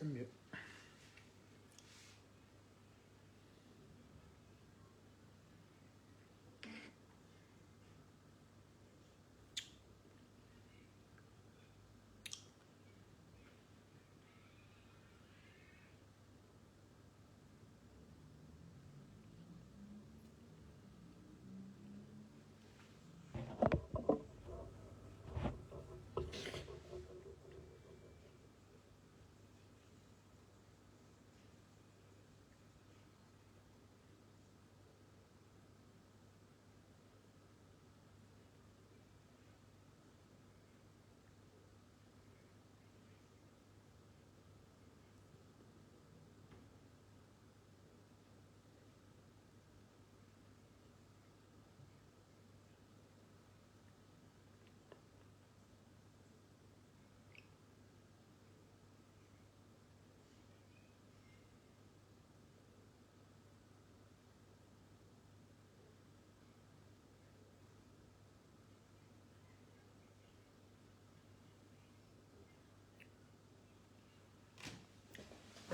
C'est mieux.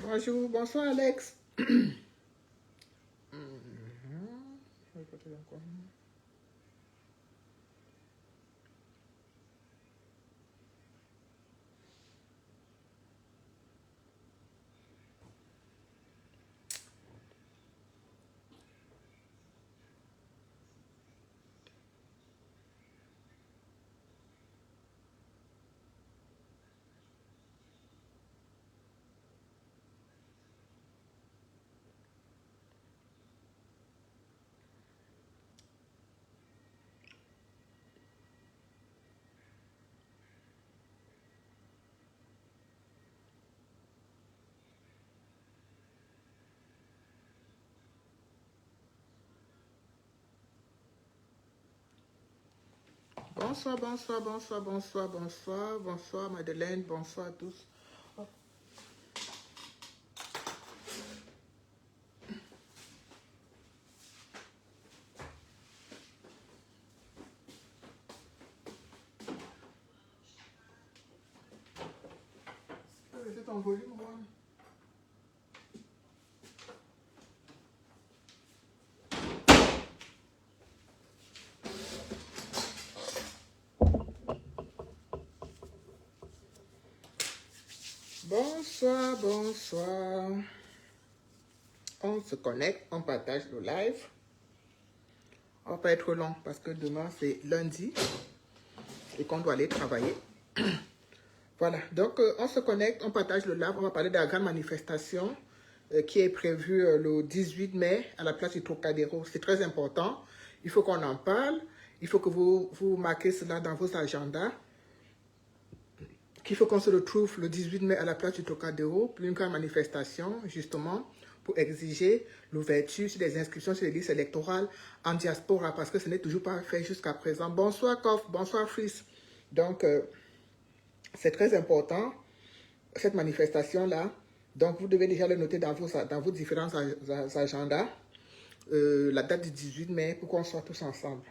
Bonjour, bonsoir Alex. Bonsoir, bonsoir, bonsoir, bonsoir, bonsoir, bonsoir Madeleine, bonsoir à tous. C'est ton volume, moi. Bonsoir, bonsoir. On se connecte, on partage le live. On va pas être long parce que demain c'est lundi et qu'on doit aller travailler. Voilà, donc on se connecte, on partage le live. On va parler de la grande manifestation qui est prévue le 18 mai à la place du Trocadéro. C'est très important. Il faut qu'on en parle. Il faut que vous marquez cela dans vos agendas. Qu'il faut qu'on se retrouve le 18 mai à la place du Trocadéro pour une grande manifestation, justement, pour exiger l'ouverture sur les inscriptions sur les listes électorales en diaspora, parce que ce n'est toujours pas fait jusqu'à présent. Bonsoir, Kof, bonsoir, Fris. Donc, c'est très important, cette manifestation-là. Donc, vous devez déjà le noter dans vos différents agendas, la date du 18 mai, pour qu'on soit tous ensemble.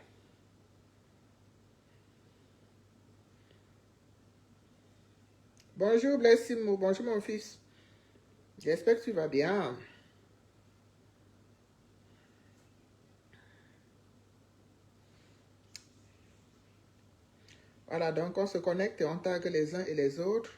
Bonjour, Blessimo, bonjour, mon fils. J'espère que tu vas bien. Voilà, donc on se connecte et on tag les uns et les autres.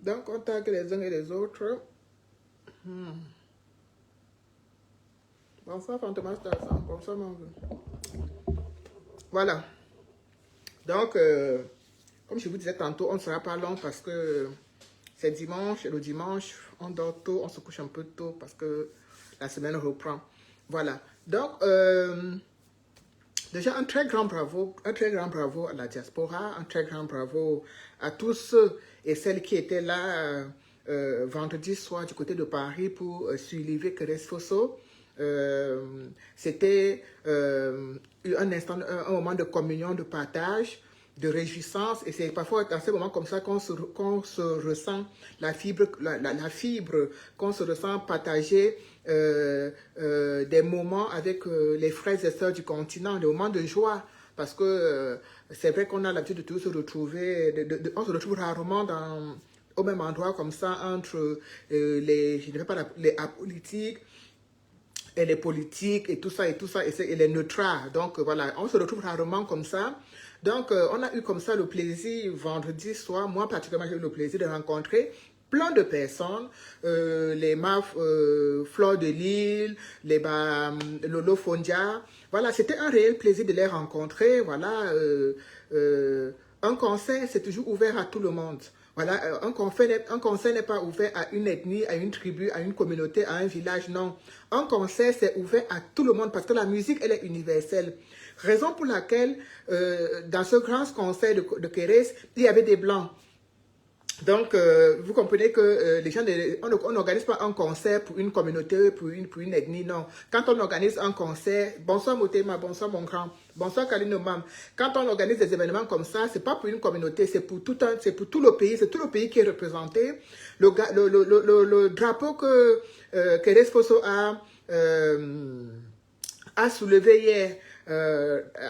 Donc, on tag les uns et les autres. Bonsoir, Fantomas Tassan. Bonsoir, mon vieux. Voilà. Donc, comme je vous disais tantôt, on ne sera pas long parce que c'est dimanche. Et le dimanche, on dort tôt, on se couche un peu tôt parce que la semaine reprend. Voilà. Donc, déjà, un très grand bravo à la diaspora, un très grand bravo à tous ceux et celles qui étaient là vendredi soir du côté de Paris pour suivre Keres Fosso. C'était un instant, un moment de communion, de partage, de réjouissance. Et c'est parfois dans ces moments comme ça qu'on se ressent la fibre, la fibre, qu'on se ressent partager des moments avec les frères et sœurs du continent, des moments de joie. Parce que c'est vrai qu'on a l'habitude de tous se retrouver, on se retrouve rarement au même endroit comme ça entre les, je ne sais pas, les apolitiques et les politiques et tout ça et les neutrales. Donc voilà, on se retrouve rarement comme ça. Donc on a eu comme ça le plaisir vendredi soir, moi particulièrement j'ai eu le plaisir de rencontrer plein de personnes, les Fleur de Lille, les Lolo Fondia. Voilà, c'était un réel plaisir de les rencontrer. Voilà, un concert, c'est toujours ouvert à tout le monde. Voilà, un concert n'est pas ouvert à une ethnie, à une tribu, à une communauté, à un village, non. Un concert, c'est ouvert à tout le monde parce que la musique, elle est universelle. Raison pour laquelle, dans ce grand concert de Kérès, il y avait des Blancs. Donc, vous comprenez que les gens, on n'organise pas un concert pour une communauté, pour une ethnie, non. Quand on organise un concert, bonsoir Motema, bonsoir mon grand, bonsoir Kalino Mam. Quand on organise des événements comme ça, c'est pas pour une communauté, c'est pour tout le pays, c'est tout le pays qui est représenté. Le drapeau que Keres Fosso a soulevé hier,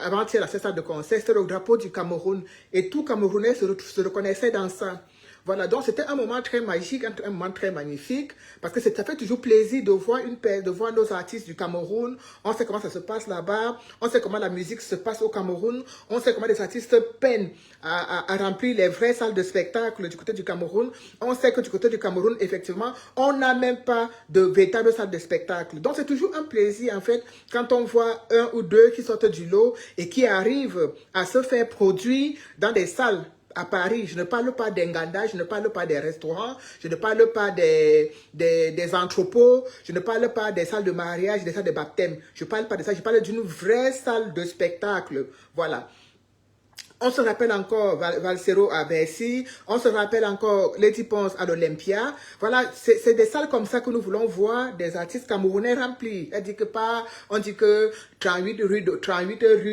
avant-hier à cette salle de concert, c'était le drapeau du Cameroun. Et tout Camerounais se reconnaissait dans ça. Voilà, donc c'était un moment très magique, un moment très magnifique, parce que ça fait toujours plaisir de voir de voir nos artistes du Cameroun. On sait comment ça se passe là-bas, on sait comment la musique se passe au Cameroun, on sait comment les artistes peinent à remplir les vraies salles de spectacle du côté du Cameroun. On sait que du côté du Cameroun, effectivement, on n'a même pas de véritable salle de spectacle. Donc c'est toujours un plaisir, en fait, quand on voit un ou deux qui sortent du lot et qui arrivent à se faire produire dans des salles à Paris. Je ne parle pas d'Enganda, je ne parle pas des restaurants, je ne parle pas des entrepôts, je ne parle pas des salles de mariage, des salles de baptême. Je ne parle pas de ça, je parle d'une vraie salle de spectacle. Voilà. On se rappelle encore Valsero à Bercy, on se rappelle encore Lady Pons à l'Olympia. Voilà, c'est des salles comme ça que nous voulons voir des artistes camerounais remplis. On dit que 38 rue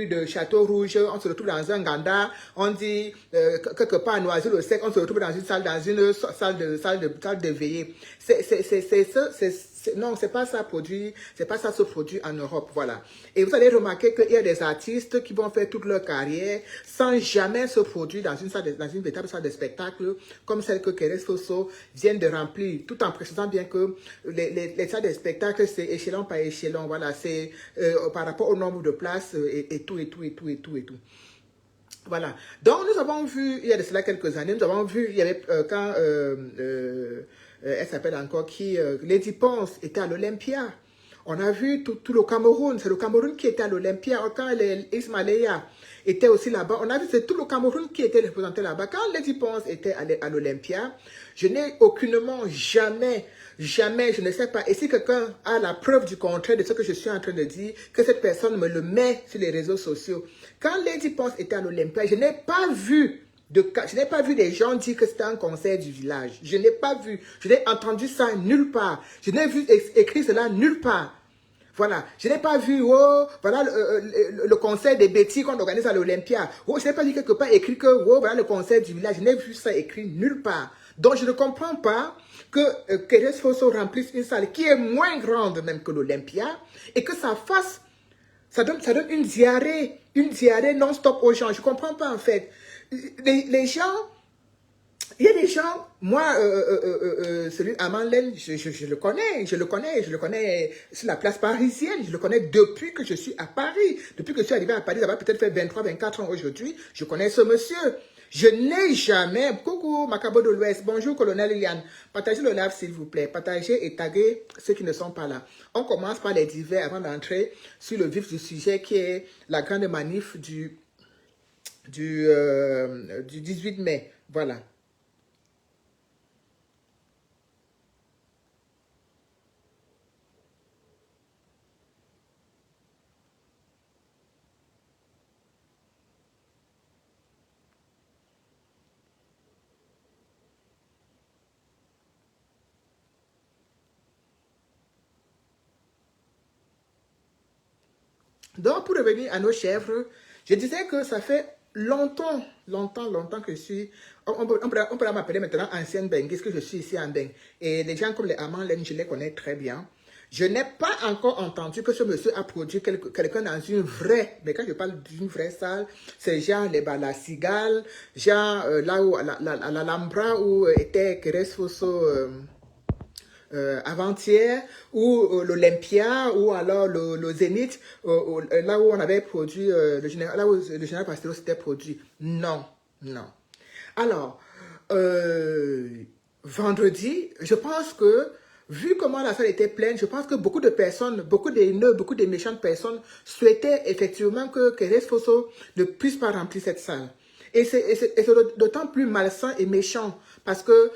de Château Rouge, on se retrouve dans un Ganda. On dit quelque part à Noisy-le-Sec, on se retrouve dans une salle de veillée. Non, c'est pas ça se produit en Europe, voilà. Et vous allez remarquer qu'il y a des artistes qui vont faire toute leur carrière sans jamais se produire dans une véritable salle de spectacle comme celle que Keres Fosso vient de remplir, tout en précisant bien que les salles de spectacle, c'est échelon par échelon, voilà, c'est par rapport au nombre de places et tout. Voilà. Donc, nous avons vu, il y a de cela quelques années, nous avons vu, il y avait quand elle s'appelle encore qui, Lady Pons était à l'Olympia. On a vu tout le Cameroun, c'est le Cameroun qui était à l'Olympia. Quand Ismaïla était aussi là-bas, on a vu c'est tout le Cameroun qui était représenté là-bas. Quand Lady Pons était à l'Olympia, je n'ai aucunement, jamais, je ne sais pas, et si quelqu'un a la preuve du contraire de ce que je suis en train de dire, que cette personne me le met sur les réseaux sociaux. Quand Lady Pons était à l'Olympia, je n'ai pas vu des gens dire que c'était un concert du village. Je n'ai pas vu. Je n'ai entendu ça nulle part. Je n'ai vu écrit cela nulle part. Voilà. Je n'ai pas vu, voilà le concert des Betty qu'on organise à l'Olympia. Je n'ai pas vu quelque part écrit que, voilà le concert du village. Je n'ai vu ça écrit nulle part. Donc, je ne comprends pas que Keres Fosso remplisse une salle qui est moins grande même que l'Olympia et que ça fasse, ça donne une diarrhée non-stop aux gens. Je ne comprends pas en fait. Les gens, il y a des gens, moi, celui à Manlen, je le connais sur la place parisienne, je le connais depuis que je suis à Paris. Depuis que je suis arrivé à Paris, ça va peut-être faire 23, 24 ans aujourd'hui, je connais ce monsieur. Je n'ai jamais, coucou Macabo de l'Ouest, bonjour colonel Yann, partagez le live s'il vous plaît, partagez et taguez ceux qui ne sont pas là. On commence par les divers avant d'entrer sur le vif du sujet qui est la grande manif du 18 mai, voilà. Donc, pour revenir à nos chèvres, je disais que ça fait longtemps que je suis... On peut m'appeler maintenant ancienne benguiste, que je suis ici en Beng. Et les gens comme les Amanlen, je les connais très bien. Je n'ai pas encore entendu que ce monsieur a produit quelqu'un dans une vraie, mais quand je parle d'une vraie salle, c'est genre la Cigale, genre là où, à l'Alhambra où était Keres Fosso avant-hier, ou l'Olympia, ou alors le Zénith, là où on avait produit, là où le général Pastero s'était produit. Non, non. Alors, vendredi, je pense que, vu comment la salle était pleine, je pense que beaucoup de personnes, beaucoup d'haineux, beaucoup de méchantes personnes souhaitaient effectivement que Keres Fosso ne puisse pas remplir cette salle. Et c'est d'autant plus malsain et méchant parce que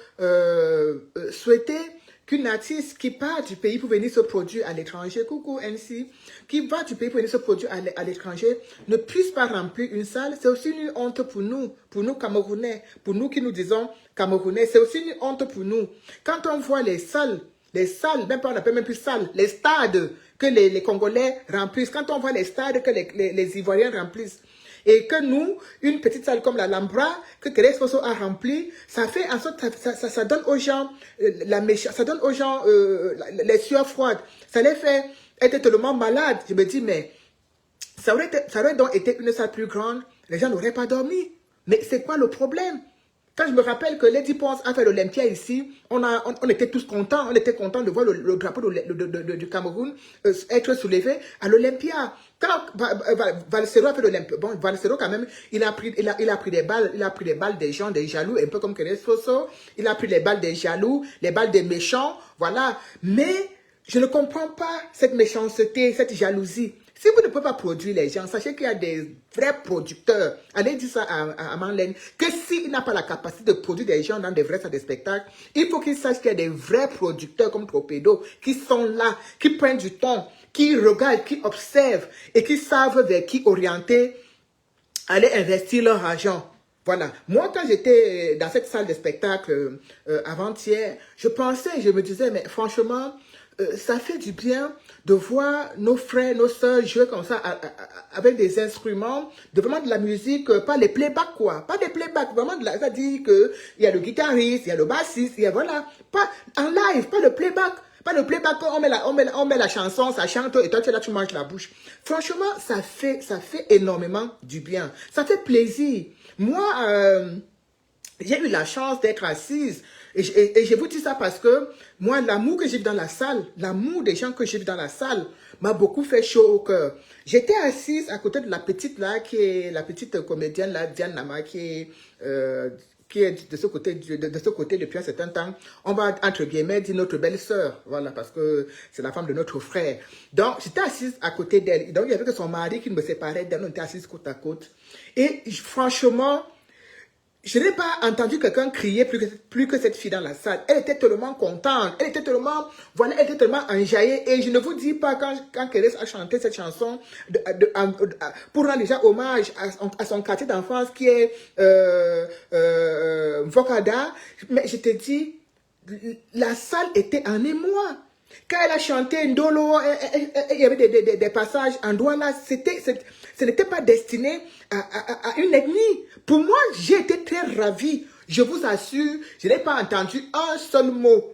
souhaiter qu'une artiste qui part du pays pour venir se produire à l'étranger, coucou NC, qui va du pays pour venir se produire à l'étranger, ne puisse pas remplir une salle, c'est aussi une honte pour nous Camerounais, pour nous qui nous disons Camerounais, c'est aussi une honte pour nous. Quand on voit les salles, même pas on appelle même plus salles, les stades que les Congolais remplissent, quand on voit les stades que les Ivoiriens remplissent, et que nous, une petite salle comme la Lambra, que Keres Fosso a remplie, ça fait en sorte, ça donne aux gens ça donne aux gens les sueurs froides. Ça les fait être tellement malades. Je me dis, mais ça aurait donc été une salle plus grande, les gens n'auraient pas dormi. Mais c'est quoi le problème? Quand je me rappelle que Lady Ponce a fait l'Olympia ici, on était tous contents. On était contents de voir le drapeau du Cameroun être soulevé à l'Olympia. Quand Valsero a fait l'Olympia, bon, Valsero quand même, il a pris des balles des gens, des jaloux, un peu comme Keres Fosso. Il a pris les balles des jaloux, les balles des méchants, voilà. Mais je ne comprends pas cette méchanceté, cette jalousie. Si vous ne pouvez pas produire les gens, sachez qu'il y a des vrais producteurs. Allez dire ça à Manlen, que s'il n'a pas la capacité de produire des gens dans des vrais salles de spectacle, il faut qu'il sache qu'il y a des vrais producteurs comme Tropedo qui sont là, qui prennent du temps, qui regardent, qui observent et qui savent vers qui orienter, aller investir leur argent. Voilà. Moi, quand j'étais dans cette salle de spectacle avant-hier, je me disais, mais franchement, ça fait du bien de voir nos frères, nos soeurs jouer comme ça avec des instruments, vraiment de la musique, pas les playbacks quoi, pas des playbacks, vraiment de la, c'est-à-dire que il y a le guitariste, il y a le bassiste, il y a voilà, pas en live, pas le playback. Pas le playback, on met la chanson, ça chante et toi tu es là, tu manges la bouche. Franchement, ça fait énormément du bien. Ça fait plaisir. Moi, j'ai eu la chance d'être assise et je vous dis ça parce que moi, l'amour que j'ai vu dans la salle, l'amour des gens que j'ai vu dans la salle m'a beaucoup fait chaud au cœur. J'étais assise à côté de la petite là, qui est la petite comédienne là, Diane Nama, qui est de ce côté depuis un certain temps. On va, entre guillemets, dire notre belle-sœur, voilà, parce que c'est la femme de notre frère. Donc, j'étais assise à côté d'elle. Donc, il y avait que son mari qui me séparait d'elle, on était assises côte à côte. Et franchement, je n'ai pas entendu quelqu'un crier plus que cette fille dans la salle. Elle était tellement contente, elle était tellement enjaillée. Et je ne vous dis pas quand Keres a chanté cette chanson pour rendre déjà hommage à son quartier d'enfance qui est Vokada. Mais je te dis, la salle était en émoi. Quand elle a chanté Ndolo, il y avait des passages en Douala, ce n'était pas destiné à une ethnie. Pour moi, j'ai été très ravie. Je vous assure, je n'ai pas entendu un seul mot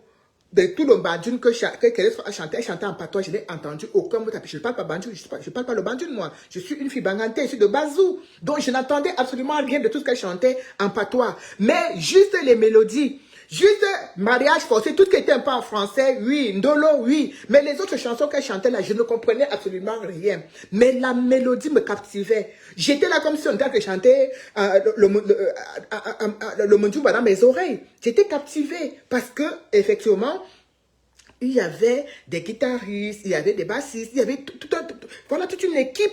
de tout le bandjoun que Keres a chanté. Elle chantait en patois, je n'ai entendu aucun mot. Je ne parle pas bandjoun, je ne parle pas le bandjoun, moi. Je suis une fille bangante, je suis de Bazou. Donc, je n'entendais absolument rien de tout ce qu'elle chantait en patois. Mais juste les mélodies. Juste mariage forcé, tout ce qui était un peu en français, oui, Ndolo, oui. Mais les autres chansons qu'elle chantait là, je ne comprenais absolument rien. Mais la mélodie me captivait. J'étais là comme si on était chanter le Mondjouba dans mes oreilles. J'étais captivée parce que, effectivement, il y avait des guitaristes, il y avait des bassistes, il y avait toute une équipe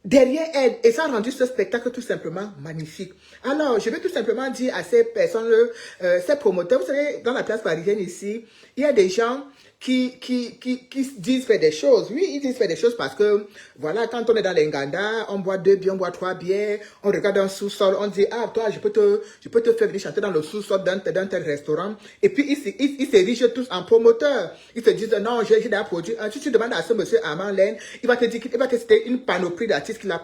derrière elle, et ça a rendu ce spectacle tout simplement magnifique. Alors, je vais tout simplement dire à ces personnes, ces promoteurs, vous savez, dans la place parisienne ici, il y a des gens qui disent faire des choses. Oui, ils disent faire des choses parce que, voilà, quand on est dans les Nganda, on boit 2 bières, on boit 3 bières, on regarde un sous-sol, on dit, ah, toi, je peux te faire venir chanter dans le sous-sol d'un tel restaurant. Et puis, ils s'érigent tous en promoteurs. Ils se disent, non, j'ai déjà produit. Si tu demandes à ce monsieur Armand Laine, il va te dire qu'il va tester une panoplie d'artistes qu'il a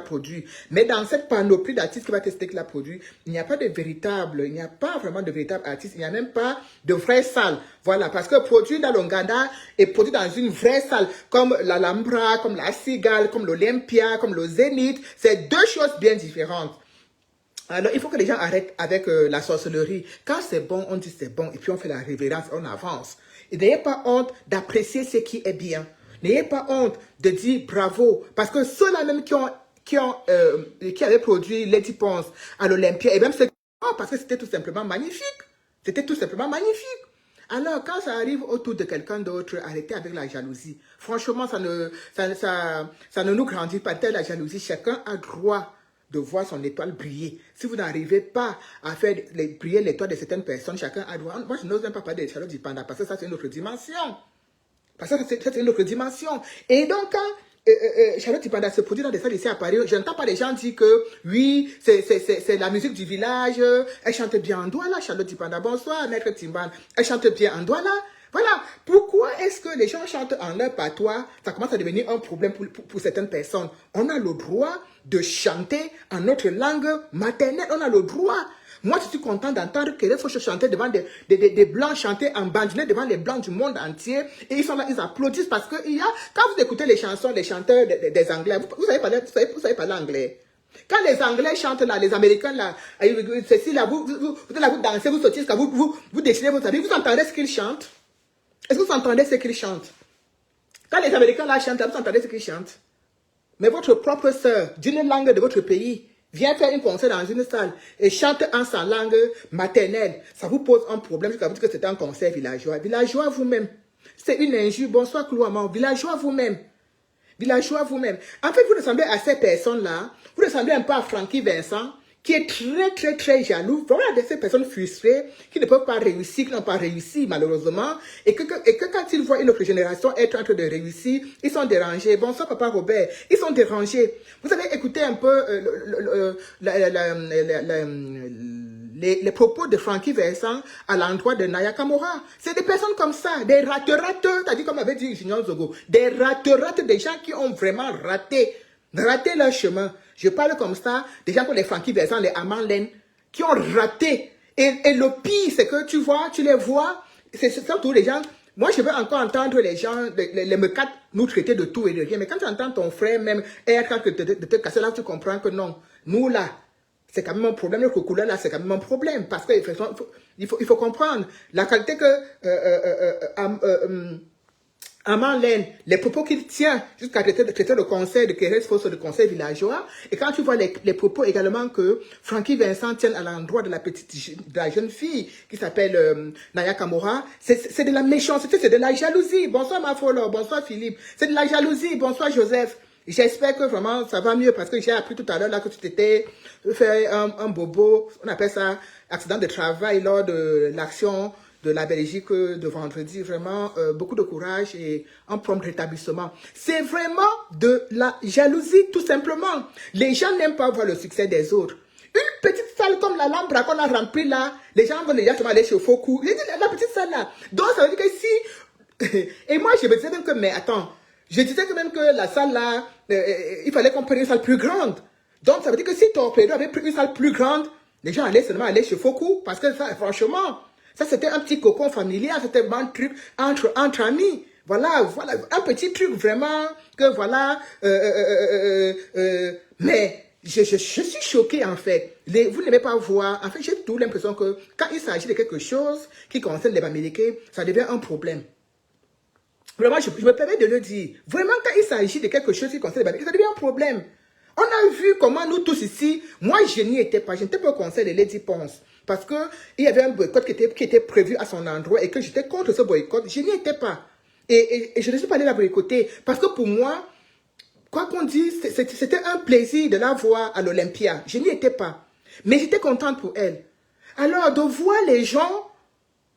produit. Mais dans cette panoplie d'artistes qu'il va tester qu'il a produit, il n'y a pas de véritable, il n'y a pas vraiment de véritable artiste, il n'y a même pas de vraie salle. Voilà, parce que produit dans l'Onganda et produit dans une vraie salle, comme l'Alhambra, comme la Cigale, comme l'Olympia, comme le Zénith, c'est deux choses bien différentes. Alors, il faut que les gens arrêtent avec la sorcellerie. Quand c'est bon, on dit c'est bon, et puis on fait la révérence, on avance. Et n'ayez pas honte d'apprécier ce qui est bien. N'ayez pas honte de dire bravo, parce que ceux-là même qui avaient produit Lady Pons à l'Olympia, et même ceux parce que c'était tout simplement magnifique. C'était tout simplement magnifique. Alors, quand ça arrive autour de quelqu'un d'autre, arrêtez avec la jalousie. Franchement, ça ne nous grandit pas tel la jalousie. Chacun a droit de voir son étoile briller. Si vous n'arrivez pas à faire briller l'étoile de certaines personnes, chacun a droit. Moi, je n'ose même pas parler de Charlotte Dipanda parce que ça, c'est une autre dimension. Parce que c'est une autre dimension. Et donc, quand Charlotte Dipanda se produit dans des salles ici à Paris, je n'entends pas les gens dire que oui, c'est la musique du village, elle chante bien en Douala, Charlotte Dipanda, bonsoir, Maître Timban, elle chante bien en Douala. Voilà, pourquoi est-ce que les gens chantent en leur patois? Ça commence à devenir un problème pour certaines personnes. On a le droit de chanter en notre langue maternelle, on a le droit. Moi, je suis content d'entendre que les faut chanter devant des blancs, chanter en bandinette devant les blancs du monde entier. Et ils sont là, ils applaudissent parce que quand vous écoutez les chansons des chanteurs des Anglais, vous savez parler anglais. Quand les Anglais chantent là, les Américains là, ceci là, vous dansez, vous sautez, vous déchirez votre habit, vous entendez ce qu'ils chantent? Est-ce que vous entendez ce qu'ils chantent? Quand les Américains là chantent, vous entendez ce qu'ils chantent? Mais votre propre sœur, d'une langue de votre pays, vient faire un concert dans une salle et chante en sa langue maternelle. Ça vous pose un problème jusqu'à vous dire que c'est un concert villageois. Villageois vous-même. C'est une injure. Bonsoir, Clouamant. Villageois vous-même. Villageois vous-même. En fait, vous ressemblez à ces personnes-là. Vous ressemblez un peu à Francky Vincent, qui est très jaloux. Voilà de ces personnes frustrées qui ne peuvent pas réussir, qui n'ont pas réussi malheureusement. Et que quand ils voient une autre génération être en train de réussir, ils sont dérangés. Bonsoir Papa Robert, ils sont dérangés. Vous avez écouté un peu les propos de Francky Vincent à l'endroit de Naya Kamora. C'est des personnes comme ça, des rateurs, t'as dit comme avait dit Junior Zogo, des rateurs, des gens qui ont vraiment raté leur chemin. Je parle comme ça, des gens comme les Francky Vincent, les Armand Laine, qui ont raté. Et le pire, c'est que tu les vois, c'est surtout les gens. Moi, je veux encore entendre les gens, les mecs nous traiter de tout et de rien. Mais quand tu entends ton frère même être en train de te casser là, tu comprends que non. Nous là, c'est quand même un problème. Le couleur là, c'est quand même un problème. Parce qu'il faut comprendre la qualité que Armand Laine, les propos qu'il tient jusqu'à traiter le conseil de Kérès Fosse, le conseil villageois, et quand tu vois les propos également que Francky Vincent tient à l'endroit de la jeune fille qui s'appelle Naya Kamora, c'est de la méchanceté, c'est de la jalousie. Bonsoir Mafolo, bonsoir Philippe, c'est de la jalousie. Bonsoir Joseph. J'espère que vraiment ça va mieux parce que j'ai appris tout à l'heure là que tu t'étais fait un bobo, on appelle ça accident de travail lors de l'action de la Belgique de vendredi. Vraiment, beaucoup de courage et un prompt rétablissement. C'est vraiment de la jalousie, tout simplement. Les gens n'aiment pas voir le succès des autres. Une petite salle comme la Lambra qu'on a remplie là, les gens vont déjà aller chez Foku. La petite salle là. Donc, ça veut dire que si... Et moi, je me disais même que, mais attends, je disais quand même que la salle là, il fallait qu'on prenne une salle plus grande. Donc, ça veut dire que si Torpedo avait pris une salle plus grande, les gens allaient seulement aller chez Foku. Parce que ça, franchement... Ça, c'était un petit cocon familial, c'était un truc entre amis. Voilà, un petit truc vraiment que voilà. Mais je suis choquée en fait. Vous n'aimez pas voir. En fait, j'ai tout l'impression que quand il s'agit de quelque chose qui concerne les Américains, ça devient un problème. Vraiment, je me permets de le dire. Vraiment, quand il s'agit de quelque chose qui concerne les Américains, ça devient un problème. On a vu comment nous tous ici, moi je n'y étais pas, je n'étais pas au conseil de Lady Pons. Parce qu'il y avait un boycott qui était prévu à son endroit et que j'étais contre ce boycott. Je n'y étais pas. Et je ne suis pas allée la boycotter. Parce que pour moi, quoi qu'on dise, c'était un plaisir de la voir à l'Olympia. Je n'y étais pas. Mais j'étais contente pour elle. Alors, de voir les gens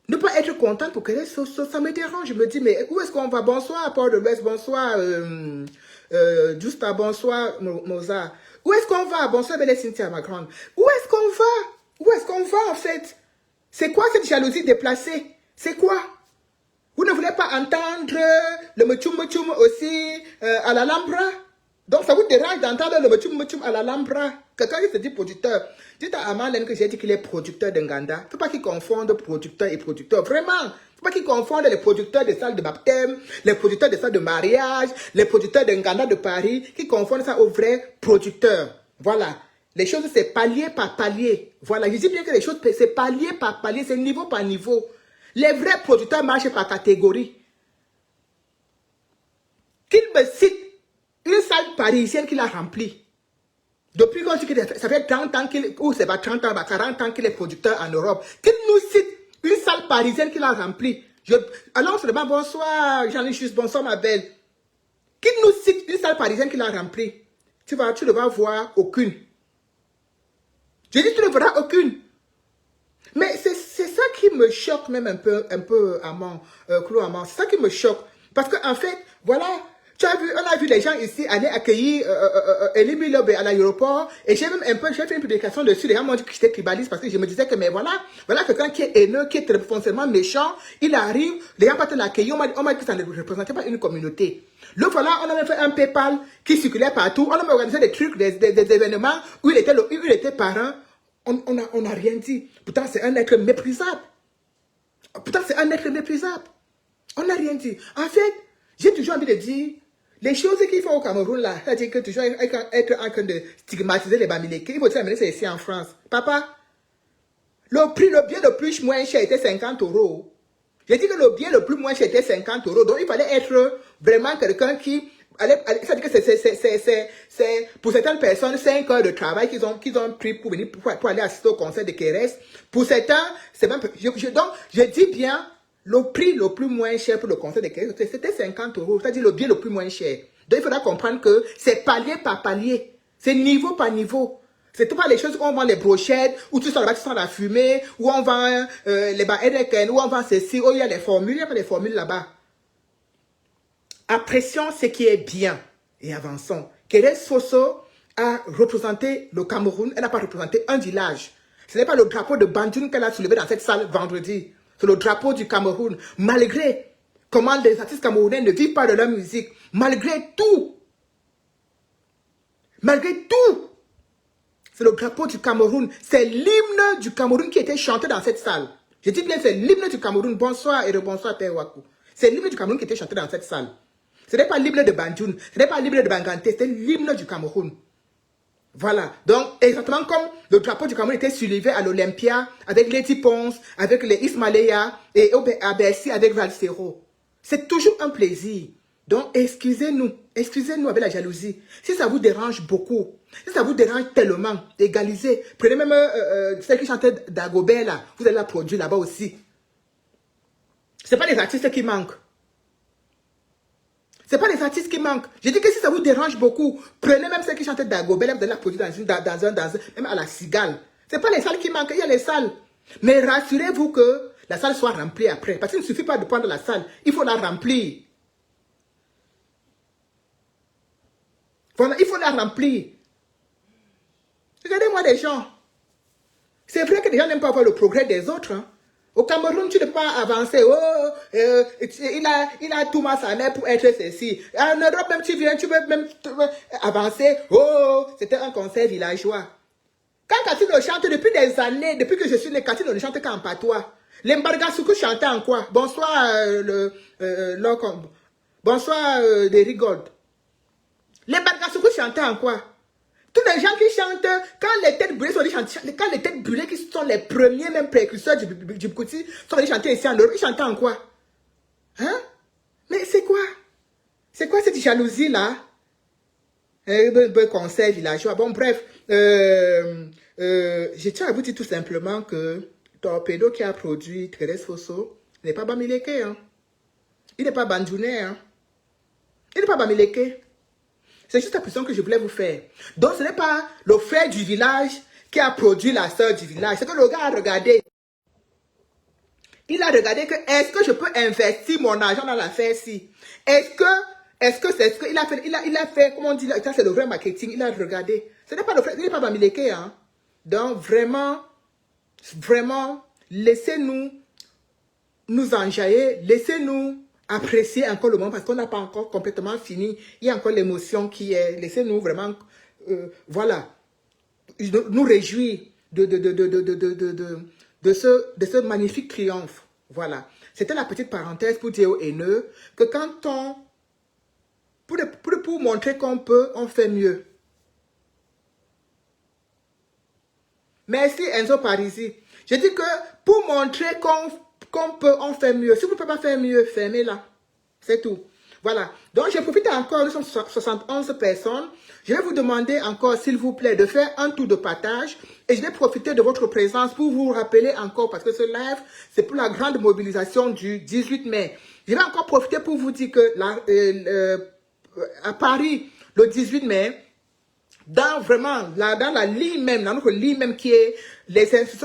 Ne pas être contente pour qu'elle ça me dérange. Je me dis, mais où est-ce qu'on va? Bonsoir, Port de l'Ouest, bonsoir, Justa, bonsoir, Mozart. Où est-ce qu'on va? Bonsoir, Belle Cynthia, ma grande. Où est-ce qu'on va? Où est-ce qu'on va, en fait? C'est quoi cette jalousie déplacée? C'est quoi? Vous ne voulez pas entendre le mutchum aussi à l'Alhambra? Donc, ça vous dérange d'entendre le mutchum à l'Alhambra? Quelqu'un qui se dit producteur. Dites à Amalen que j'ai dit qu'il est producteur d'Nganda. Il ne faut pas qu'il confonde producteur et producteur. Vraiment. Il ne faut pas qu'il confonde les producteurs des salles de baptême, les producteurs des salles de mariage, les producteurs d'Nganda de Paris, qui confondent ça aux vrais producteurs. Voilà. Les choses, c'est palier par palier. Voilà. Je dis bien que les choses, c'est palier par palier, c'est niveau par niveau. Les vrais producteurs marchent par catégorie. Qu'il me cite une salle parisienne qu'il a remplie. Depuis qu'on dit que ça fait 30 ans qu'il, ou c'est pas 30 ans, 40 ans qu'il est producteur en Europe. Qu'il nous cite une salle parisienne qu'il a remplie. Alors seulement bonsoir, Jean-Luc, bonsoir ma belle. Qu'il nous cite une salle parisienne qu'il a remplie. Tu ne vas voir aucune. Je dis tu ne verras aucune. Mais c'est ça qui me choque même un peu Claude Amand. C'est ça qui me choque. Parce qu'en fait, voilà, tu as vu, on a vu les gens ici aller accueillir Elie Milobe à l'aéroport. Et j'ai même j'ai fait une publication dessus. Les gens m'ont dit que j'étais tribaliste parce que je me disais que, mais voilà quelqu'un qui est haineux, qui est très foncièrement méchant. Il arrive, les gens partent l'accueillir. On m'a dit que ça ne représentait pas une communauté. Le voilà, on a même fait un PayPal qui circulait partout. On a même organisé des trucs, des événements où il était parent. On n'a rien dit. Pourtant, c'est un être méprisable. On n'a rien dit. En fait, j'ai toujours envie de dire, les choses qu'ils font au Cameroun, là, c'est-à-dire que toujours être en train de stigmatiser les Bamileke, il faut amener ça ici en France. Papa, le bien le plus moins cher était 50 €. J'ai dit que le bien le plus moins cher était 50 €. Donc, il fallait être vraiment quelqu'un qui... C'est-à-dire que c'est pour certaines personnes 5 heures de travail qu'ils ont pris pour venir pour aller assister au concert de Kérès. Pour certains, c'est même... Donc, je dis bien, le prix le plus moins cher pour le concert de Kérès, c'était 50 €. C'est-à-dire le bien le plus moins cher. Donc, il faudra comprendre que c'est palier par palier. C'est niveau par niveau. C'est pas les choses où on vend les brochettes, où tu sors là-bas, tu sens la fumée, où on vend les barres, où on vend ceci, où il y a des formules, il y a pas des formules là-bas. Apprécions ce qui est bien et avançons. Kérès Fosso a représenté le Cameroun, elle n'a pas représenté un village. Ce n'est pas le drapeau de Bandjoun qu'elle a soulevé dans cette salle vendredi. C'est le drapeau du Cameroun. Malgré comment les artistes camerounais ne vivent pas de leur musique, malgré tout, c'est le drapeau du Cameroun. C'est l'hymne du Cameroun qui était chanté dans cette salle. Je dis bien, c'est l'hymne du Cameroun. Bonsoir et rebonsoir, Père Wakou. C'est l'hymne du Cameroun qui était chanté dans cette salle. Ce n'est pas l'hymne de Bandjoun, ce n'est pas l'hymne de Bangante, c'est l'hymne du Cameroun. Voilà. Donc, exactement comme le drapeau du Cameroun était soulevé à l'Olympia, avec Lady Ponce, avec les Ismaïla et à Bercy avec Valsero. C'est toujours un plaisir. Donc, excusez-nous avec la jalousie. Si ça vous dérange beaucoup, si ça vous dérange tellement, égalisez. Prenez même celle qui chantait Dagobert là, vous allez la produire là-bas aussi. Ce n'est pas les artistes qui manquent. Ce n'est pas les artistes qui manquent. Je dis que si ça vous dérange beaucoup, prenez même celle qui chantait Dagobert, vous allez la produire même à la Cigale. Ce n'est pas les salles qui manquent, il y a les salles. Mais rassurez-vous que la salle soit remplie après. Parce qu'il ne suffit pas de prendre la salle, il faut la remplir. Voilà, il faut la remplir. Regardez-moi les gens. C'est vrai que les gens n'aiment pas voir le progrès des autres. Hein. Au Cameroun, tu ne peux pas avancer. Il a Thomas Sané pour être ceci. En Europe, même tu viens, tu peux même avancer. Oh, c'était un concert villageois. Quand Cathy le chante depuis des années, depuis que je suis né, Cathy ne chante qu'en patois. L'Embargasuku chantait en quoi? Bonsoir, bonsoir, des rigoles. L'Embargasuku chantait en quoi? Tous les gens qui chantent, quand les têtes brûlées sont allés chanter, quand les têtes brûlées qui sont les premiers même précurseurs du Bkouti sont allés chanter ici en Europe, ils chantaient en quoi? Hein? Mais c'est quoi? C'est quoi cette jalousie-là? Conseil villageois. Bon, bref, je tiens à vous dire tout simplement que Torpedo qui a produit Kérès Fosso n'est pas Bamileke. Hein? Il n'est pas Bandjounais. Hein? Il n'est pas Bamileke. C'est juste la pression que je voulais vous faire. Donc, ce n'est pas le frère du village qui a produit la sœur du village. C'est que le gars a regardé. Il a regardé que est-ce que je peux investir mon argent dans l'affaire-ci? Est-ce que c'est ce qu'il a fait? Il a fait, comment on dit, ça c'est le vrai marketing. Il a regardé. Ce n'est pas le vrai, il n'est pas Bamileke, hein. Donc vraiment, laissez-nous nous enjailler, laissez-nous apprécier encore le moment parce qu'on n'a pas encore complètement fini. Il y a encore l'émotion qui est. Laissez-nous vraiment, voilà, nous réjouir de ce magnifique triomphe. Voilà. C'était la petite parenthèse pour dire aux haineux que quand on, pour montrer qu'on peut, on fait mieux. Merci Enzo Parisi. Je dis que pour montrer qu'on peut, on fait mieux. Si vous ne pouvez pas faire mieux, fermez-la. C'est tout. Voilà. Donc, je profite encore, nous sommes 71 personnes. Je vais vous demander encore, s'il vous plaît, de faire un tour de partage. Et je vais profiter de votre présence pour vous rappeler encore, parce que ce live, c'est pour la grande mobilisation du 18 mai. Je vais encore profiter pour vous dire que à Paris, le 18 mai, dans la ligne même, dans notre ligne même qui est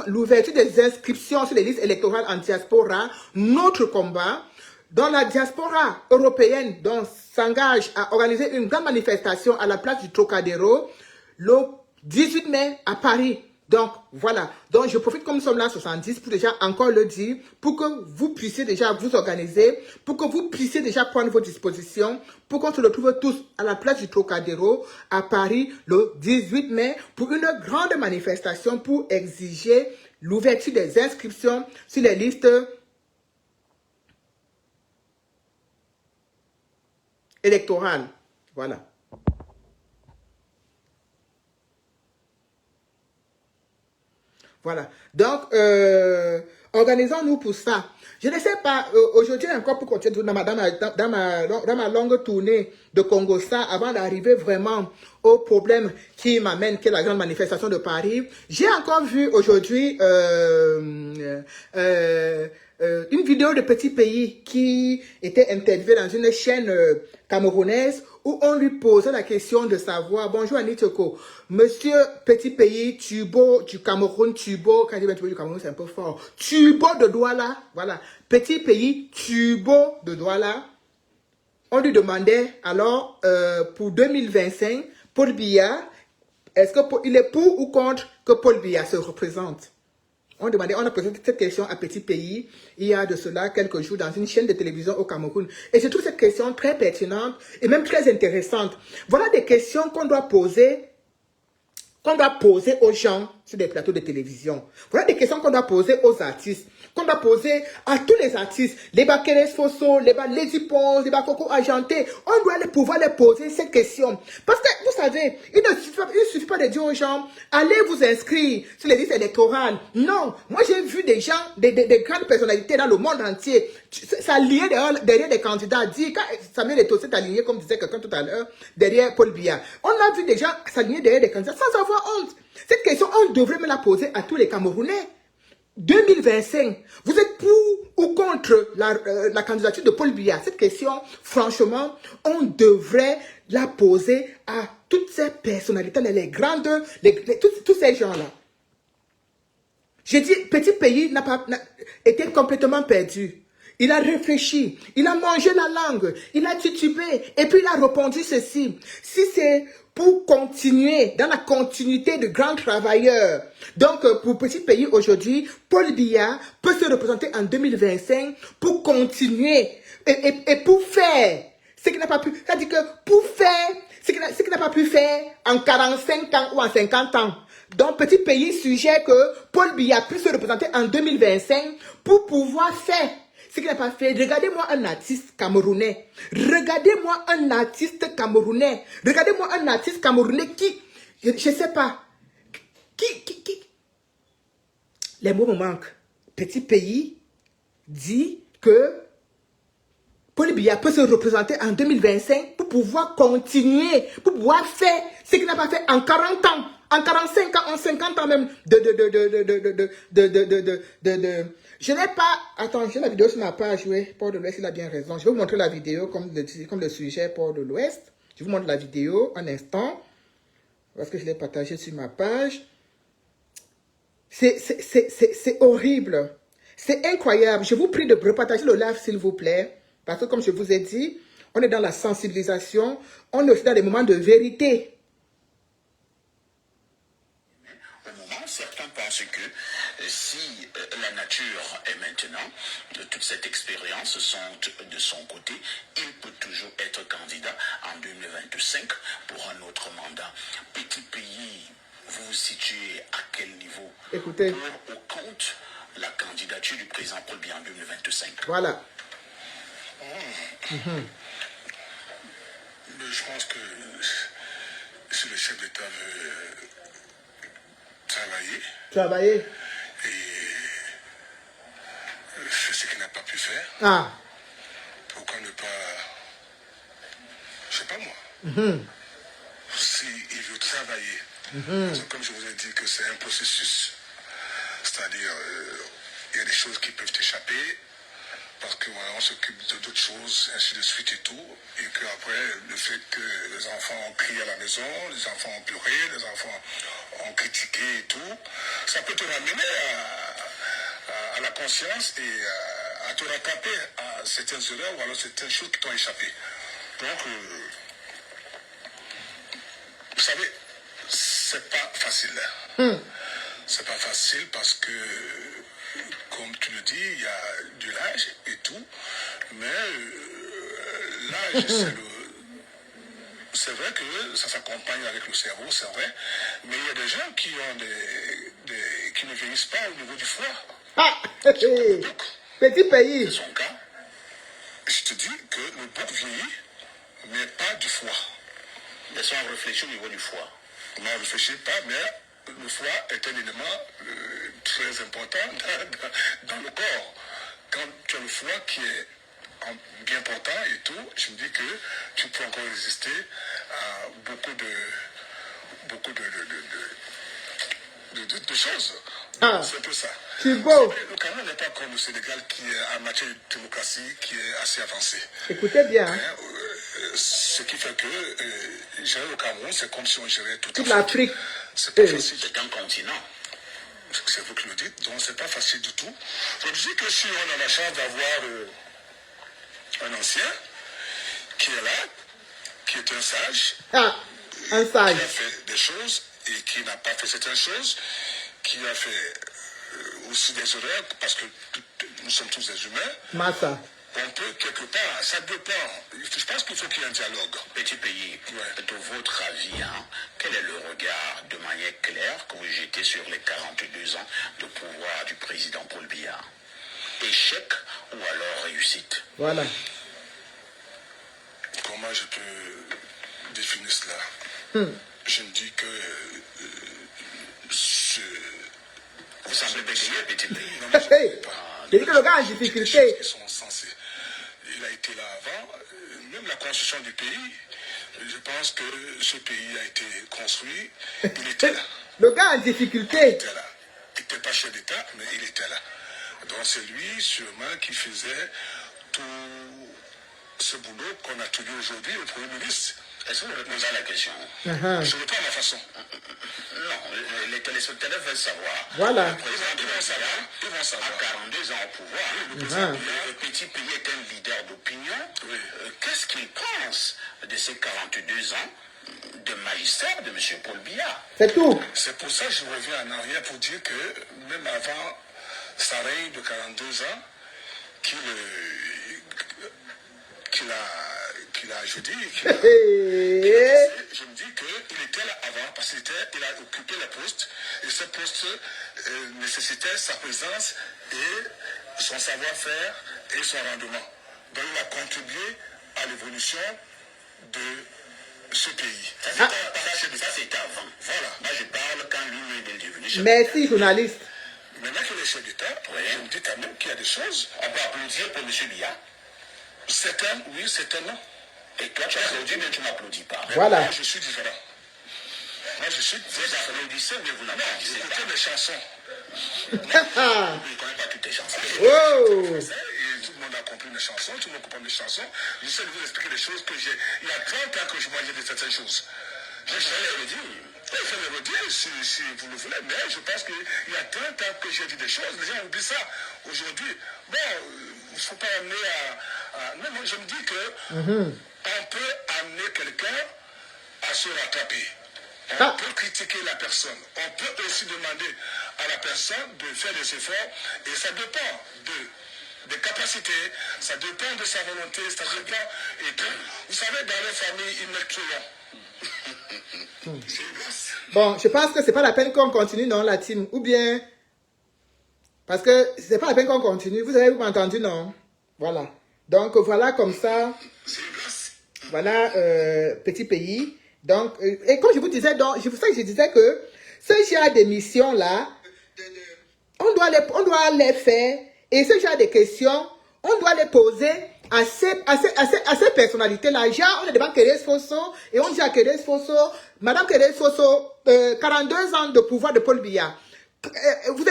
l'ouverture des inscriptions sur les listes électorales en diaspora, notre combat, dans la diaspora européenne, s'engage à organiser une grande manifestation à la place du Trocadéro le 18 mai à Paris. Donc, voilà. Donc, je profite comme nous sommes là 70 pour déjà encore le dire, pour que vous puissiez déjà vous organiser, pour que vous puissiez déjà prendre vos dispositions, pour qu'on se retrouve tous à la place du Trocadéro à Paris le 18 mai pour une grande manifestation pour exiger l'ouverture des inscriptions sur les listes électorales. Voilà. Voilà. Donc, organisons-nous pour ça. Je ne sais pas, aujourd'hui encore pour continuer dans ma longue tournée de Congo-Ça, avant d'arriver vraiment au problème qui m'amène, qui est la grande manifestation de Paris, j'ai encore vu aujourd'hui une vidéo de Petit Pays qui était interviewé dans une chaîne camerounaise où on lui posait la question de savoir, bonjour Anitoko, monsieur Petit Pays, Tubo du Cameroun, Tubo, quand je dis Tubo du Cameroun c'est un peu fort, Tubo de Douala, voilà, Petit Pays, Tubo de Douala, on lui demandait alors pour 2025, Paul Biya, est-ce qu'il est pour ou contre que Paul Biya se représente? On a posé cette question à Petit Pays, il y a de cela quelques jours dans une chaîne de télévision au Cameroun. Et je trouve cette question très pertinente et même très intéressante. Voilà des questions qu'on doit poser aux gens sur des plateaux de télévision. Voilà des questions qu'on doit poser aux artistes, qu'on doit poser à tous les artistes, les Bakeres Fosso, les Lady Pons, les Bakoko Argenté. On doit pouvoir les poser ces questions. Parce que, vous savez, il ne suffit pas de dire aux gens, allez vous inscrire sur les listes électorales. Non, moi j'ai vu des gens, des grandes personnalités dans le monde entier, s'allier derrière des candidats, dire, quand Samuel Eto'o s'est aligné, comme disait quelqu'un tout à l'heure, derrière Paul Biya. On a vu des gens s'aligner derrière des candidats sans avoir honte. Cette question, on devrait me la poser à tous les Camerounais. 2025, vous êtes pour ou contre la candidature de Paul Biya? Cette question, franchement, on devrait la poser à toutes ces personnalités, les grandes, tous ces gens-là. J'ai dit, Petit Pays n'a pas été complètement perdu. Il a réfléchi, il a mangé la langue, il a titubé, et puis il a répondu ceci. Si c'est pour continuer, dans la continuité de grands travailleurs, donc pour Petit Pays aujourd'hui, Paul Biya peut se représenter en 2025 pour continuer et pour faire ce qu'il n'a pas pu, c'est-à-dire que pour faire ce qu'il n'a pas pu faire en 45 ans ou en 50 ans. Donc, Petit Pays suggère que Paul Biya puisse se représenter en 2025 pour pouvoir faire ce qu'il n'a pas fait. Regardez-moi un artiste camerounais. Regardez-moi un artiste camerounais. Regardez-moi un artiste camerounais qui, je ne sais pas, qui. Les mots me manquent. Petit Pays dit que Paul Biya peut se représenter en 2025 pour pouvoir continuer, pour pouvoir faire ce qu'il n'a pas fait en 40 ans, en 45 ans, en 50 ans même Je n'ai pas... Attends, j'ai la vidéo sur ma page, oui, Port de l'Ouest, il a bien raison. Je vais vous montrer la vidéo comme le sujet Port de l'Ouest. Je vous montre la vidéo un instant, parce que je l'ai partagée sur ma page. C'est horrible. C'est incroyable. Je vous prie de repartager le live, s'il vous plaît. Parce que comme je vous ai dit, on est dans la sensibilisation. On est aussi dans des moments de vérité. Certains pensent que si la nature est maintenant, toute cette expérience sont de son côté, il peut toujours être candidat en 2025 pour un autre mandat. Petit pays, vous vous situez à quel niveau? Écoutez. Pour ou contre la candidature du président Paul Biya en 2025? Voilà. Mais je pense que si le chef d'État veut travailler et fait ce qu'il n'a pas pu faire, pourquoi ne pas, je sais pas moi, s'il veut travailler, parce que comme je vous ai dit que c'est un processus, c'est-à-dire il y a des choses qui peuvent échapper parce qu'on voilà, s'occupe d'autres choses, ainsi de suite et tout, et qu'après, le fait que les enfants ont crié à la maison, les enfants ont pleuré, les enfants ont critiqué et tout, ça peut te ramener à la conscience et à te rattraper à certaines erreurs ou alors certaines choses qui t'ont échappé. Donc, vous savez, c'est pas facile. C'est pas facile parce que, comme tu le dis, il y a de l'âge et tout, mais l'âge, c'est vrai que ça s'accompagne avec le cerveau, c'est vrai, mais il y a des gens qui ont qui ne vieillissent pas au niveau du foie. Petit pays. C'est son cas. Je te dis que le bouc vieillit, mais pas du foie. Les gens réfléchissent au niveau du foie. On ne réfléchit pas, mais le foie est un élément très important dans le corps. Quand tu as le foie qui est bien portant et tout, je me dis que tu peux encore résister à beaucoup de choses. C'est un peu ça. C'est beau. Le Cameroun n'est pas comme le Sénégal qui est en matière de démocratie qui est assez avancé. Écoutez bien. Ce qui fait que gérer le Cameroun, c'est comme si on gérait toute l'Afrique. C'est pas facile. C'est un continent. C'est vous qui le dites, donc c'est pas facile du tout. Je dis que si on a la chance d'avoir un ancien qui est là, qui est un sage, un sage, qui a fait des choses et qui n'a pas fait certaines choses, qui a fait aussi des erreurs, parce que nous sommes tous des humains. Massa. On peut quelque part, ça dépend. Je pense qu'il faut qu'il y ait un dialogue. Petit pays, de votre avis, quel est le regard de manière claire que vous jetez sur les 42 ans de pouvoir du président Paul Biya? Échec ou alors réussite? Voilà. Comment je peux définir cela? Je me dis que vous semblez bégayer, petit pays. Non, mais je ne sais pas. Il dit que le gars a une difficulté. Qui sont censés. Il a été là avant. Même la construction du pays, je pense que ce pays a été construit. Il était là. Le gars a une difficulté. Il était là. Il n'était pas chef d'État, mais il était là. Donc c'est lui sûrement qui faisait tout ce boulot qu'on a tenu aujourd'hui au Premier ministre. Est-ce que vous répondez à la question? Je réponds à ma façon. Non, les téléspectateurs veulent savoir. Voilà. Le président Ils vont savoir. a 42 ans au pouvoir. Le petit pays est un leader d'opinion. Qu'est-ce qu'il pense de ces 42 ans de magistère de M. Paul Biya? C'est tout. C'est pour ça que je reviens en arrière pour dire que même avant sa règne de 42 ans, qu'il je me dis qu'il était là avant parce qu'il a occupé le poste et ce poste nécessitait sa présence et son savoir-faire et son rendement. Donc il a contribué à l'évolution de ce pays. Ça c'était avant. Voilà. Moi je parle quand lui est devenu chef. Merci, journaliste. Maintenant qu'il est chef d'État, je me dis quand même qu'il y a des choses. On peut applaudir pour M. Biya. Certains, oui, certains non. Et toi, tu applaudis, mais tu n'applaudis pas. Voilà. Moi, je suis différent. Moi, je suis différent. Vous applaudissez, mais vous n'applaudissez pas. Écoutez mes chansons. Je ne connais pas toutes tes chansons. Oh. Et tout le monde a compris mes chansons, tout le monde comprend mes chansons. J'essaie de vous expliquer des choses que j'ai. Il y a 30 ans que je voyais de certaines choses. Je le dis. Il faut le redire si vous le voulez, mais je pense qu'il y a 30 ans que j'ai dit des choses, les gens oublient ça. Aujourd'hui, bon, il ne faut pas amener à... Non, moi je me dis que on peut amener quelqu'un à se rattraper. On peut critiquer la personne. On peut aussi demander à la personne de faire des efforts. Et ça dépend des capacités, ça dépend de sa volonté, ça dépend... Et tout. Vous savez, dans les familles, ils mettent trop long. Bon, je pense que c'est pas la peine qu'on continue, non, la team. Ou bien... Parce que c'est pas la peine qu'on continue. Vous avez entendu, non? Voilà. Donc, voilà comme ça. Voilà, petit pays. Donc, et comme je vous disais, donc, c'est pour ça que je disais que ce genre d'émissions-là, on doit les faire. Et ce genre de questions, on doit les poser à ces personnalités-là. Genre, on est devant Keres Fosso, et on dit à Keres Fosso, Madame Keres Fosso, 42 ans de pouvoir de Paul Biya. Vous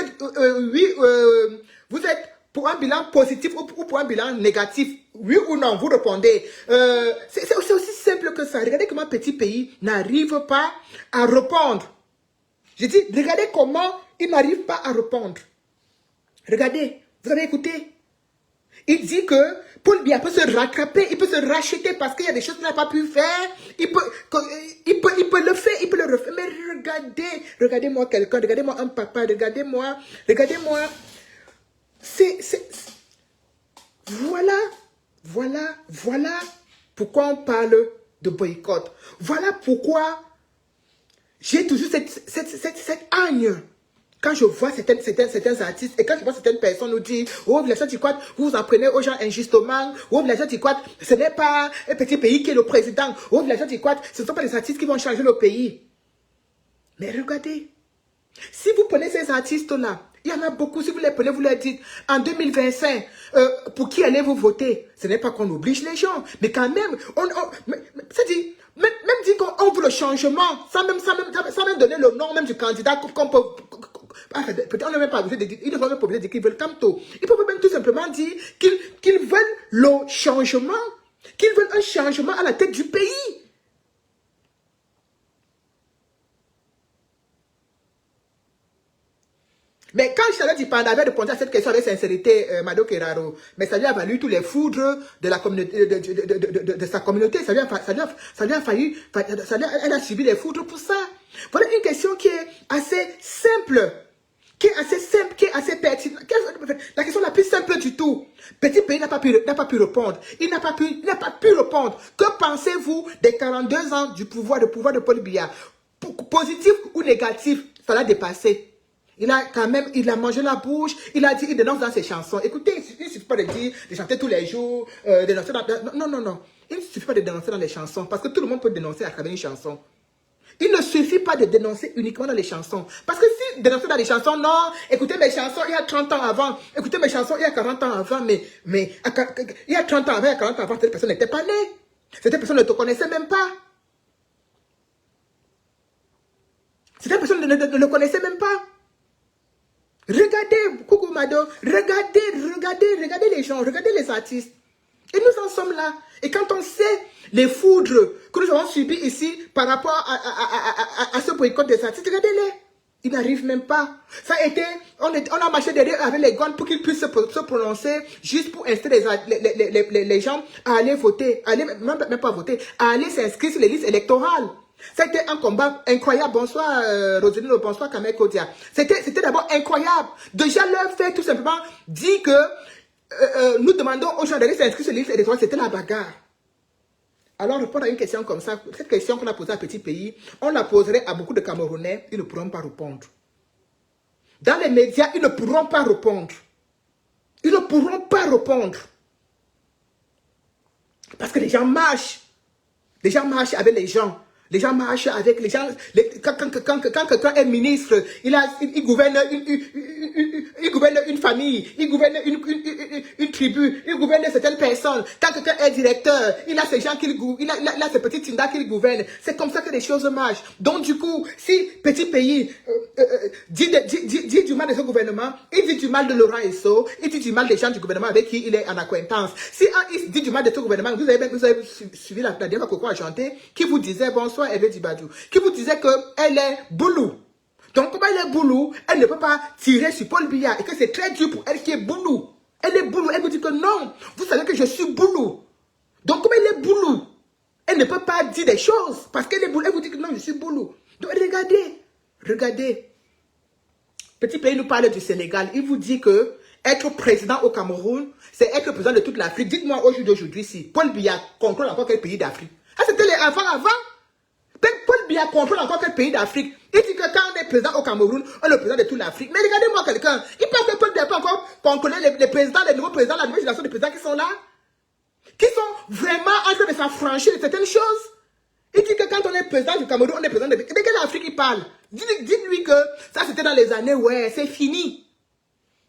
êtes pour un bilan positif ou pour un bilan négatif, oui ou non, vous répondez. C'est aussi simple que ça. Regardez comment un petit pays n'arrive pas à répondre. Je dis, regardez comment il n'arrive pas à répondre. Regardez, vous avez écouté. Il dit que Paul Biya peut se rattraper, il peut se racheter parce qu'il y a des choses qu'il n'a pas pu faire. Il peut le faire, il peut le refaire. Mais regardez-moi quelqu'un, regardez-moi un papa, regardez-moi. Voilà pourquoi on parle de boycott. Voilà pourquoi j'ai toujours cette haine. Quand je vois certains artistes et quand je vois certaines personnes nous dire, oh, les gens Tikwat, vous en prenez aux gens injustement, oh, les gens Tikwat, ce n'est pas un petit pays qui est le président, oh, les gens Tikwat, ce ne sont pas les artistes qui vont changer le pays. Mais regardez, si vous prenez ces artistes-là, il y en a beaucoup, si vous les prenez, vous leur dites, en 2025, pour qui allez-vous voter? Ce n'est pas qu'on oblige les gens, mais quand même, c'est-à-dire, même dire qu'on veut le changement, sans même donner le nom même du candidat qu'on peut... Peut-être on n'a même pas obligé de dire, ils ne sont même pas obligés de dire qu'ils veulent Kamto. Ils peuvent même tout simplement dire qu'ils veulent le changement, qu'ils veulent un changement à la tête du pays. Mais quand Charlotte Panda avait répondu à cette question avec sincérité, Mado Keraro, mais ça lui a valu tous les foudres de la communauté, de sa communauté. Ça lui a failli, elle a subi les foudres pour ça. Voilà une question qui est assez simple, qui est assez pertinente. La question la plus simple du tout. Petit pays n'a pas pu répondre. Il n'a pas pu répondre. Que pensez-vous des 42 ans du pouvoir de Paul Biya? Positif ou négatif, ça l'a dépassé. Il a mangé la bouche, il a dit, il dénonce dans ses chansons. Écoutez, il ne suffit pas de dire, de chanter tous les jours, dénoncer dans... Non. Il ne suffit pas de dénoncer dans les chansons, parce que tout le monde peut dénoncer à travers une chanson. Il ne suffit pas de dénoncer uniquement dans les chansons. Parce que si dénoncer dans les chansons, non, écoutez mes chansons il y a 30 ans avant, écoutez mes chansons il y a 40 ans avant, mais il y a 30 ans avant, il y a 40 ans avant, cette personne n'était pas née. Cette personne ne te connaissait même pas. Cette personne ne le connaissait même pas. Regardez, Coucou Mado, regardez les gens, regardez les artistes. Et nous en sommes là. Et quand on sait les foudres que nous avons subis ici par rapport à ce boycott des artistes, regardez-les. Ils n'arrivent même pas. Ça a été, on a marché derrière avec les guns pour qu'ils puissent se prononcer, juste pour inciter les gens à aller voter, même pas voter, à aller s'inscrire sur les listes électorales. C'était un combat incroyable. Bonsoir Roselino, bonsoir Kamel Kodia. C'était d'abord incroyable. Déjà leur fait tout simplement dire que nous demandons aux gens d'aller s'inscrire sur les listes électorales, c'était la bagarre. Alors répondre à une question comme ça, cette question qu'on a posée à un petit pays, on la poserait à beaucoup de Camerounais, ils ne pourront pas répondre. Dans les médias, ils ne pourront pas répondre. Ils ne pourront pas répondre. Parce que les gens marchent. Les gens marchent avec les gens. Les gens marchent avec les gens. Quand quelqu'un est ministre, il gouverne il gouverne une famille, il gouverne une tribu, il gouverne certaines personnes. Quand quelqu'un est directeur, il a ces gens qu'il gouverne, il a ces petits tindas qu'il gouverne. C'est comme ça que les choses marchent. Donc du coup, si petit pays dit du mal de ce gouvernement, il dit du mal de Laurent Esso, il dit du mal des gens du gouvernement avec qui il est en acquaintance. Si il dit du mal de ce gouvernement, vous avez suivi la dernière Coco Argenté, qui vous disait bonsoir Hervé Dibadou, qui vous disait qu'elle est boulou. Donc, comme elle est boulou, elle ne peut pas tirer sur Paul Biya et que c'est très dur pour elle qui est boulou. Elle est boulou, elle vous dit que non, vous savez que je suis boulou. Donc, comme elle est boulou, elle ne peut pas dire des choses parce qu'elle est boulou, elle vous dit que non, je suis boulou. Donc, regardez. Petit pays nous parle du Sénégal, il vous dit que être président au Cameroun, c'est être président de toute l'Afrique. Dites-moi au jour d'aujourd'hui si Paul Biya contrôle encore quel pays d'Afrique. Ah, c'était les avant. Paul Biya contrôle encore quel pays d'Afrique. Il dit que quand on est président au Cameroun, on est le président de toute l'Afrique. Mais regardez-moi quelqu'un. Il pense que Paul Biya peut encore contrôler les présidents, les nouveaux présidents, la nouvelle génération de présidents qui sont là. Qui sont vraiment en train de s'affranchir de certaines choses. Il dit que quand on est président du Cameroun, on est président de... Mais quelle Afrique il parle? Dites-lui que ça c'était dans les années, ouais, c'est fini.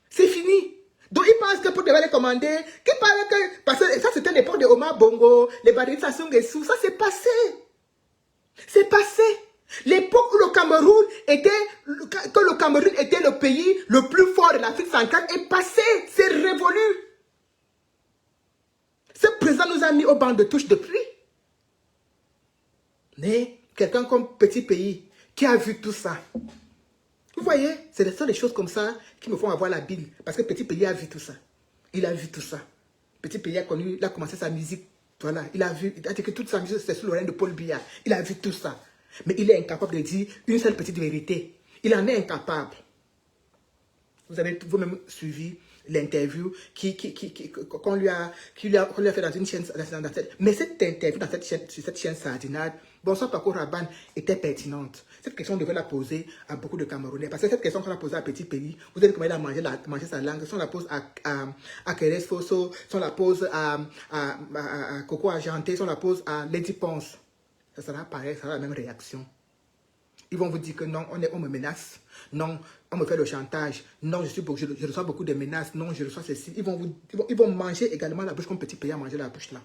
C'est fini. Donc il pense que pour devoir les commander, qu'il parle que... Parce que ça c'était l'époque de Omar Bongo, les Barry Sassou Nguesso, ça c'est passé. C'est passé. L'époque où le Cameroun était le pays le plus fort de l'Afrique centrale est passé. C'est révolu. Ce président nous a mis au banc de touche depuis. Mais quelqu'un comme petit pays qui a vu tout ça. Vous voyez, c'est des choses comme ça qui me font avoir la bile. Parce que petit pays a vu tout ça. Il a vu tout ça. Petit pays il a commencé sa musique. Voilà, il a dit que toute sa musique c'est sous le règne de Paul Biya. Il a vu tout ça. Mais il est incapable de dire une seule petite vérité. Il en est incapable. Vous avez vous-même suivi l'interview qu'on lui a fait dans une chaîne. Mais cette interview sur cette chaîne Sardinade, Bonsoir Paco Rabanne, était pertinente. Cette question, on devait la poser à beaucoup de Camerounais. Parce que cette question qu'on a posée à Petit Pays, vous avez comment il a mangé sa langue. Si on la pose à Keres Fosso, si on la pose à Coco Argenté, si on la pose à Lady Ponce, ça sera pareil, ça sera la même réaction. Ils vont vous dire que non, on me menace. Non, on me fait le chantage. Non, je reçois beaucoup de menaces. Non, je reçois ceci. Ils vont manger également la bouche comme Petit Pays a mangé la bouche là.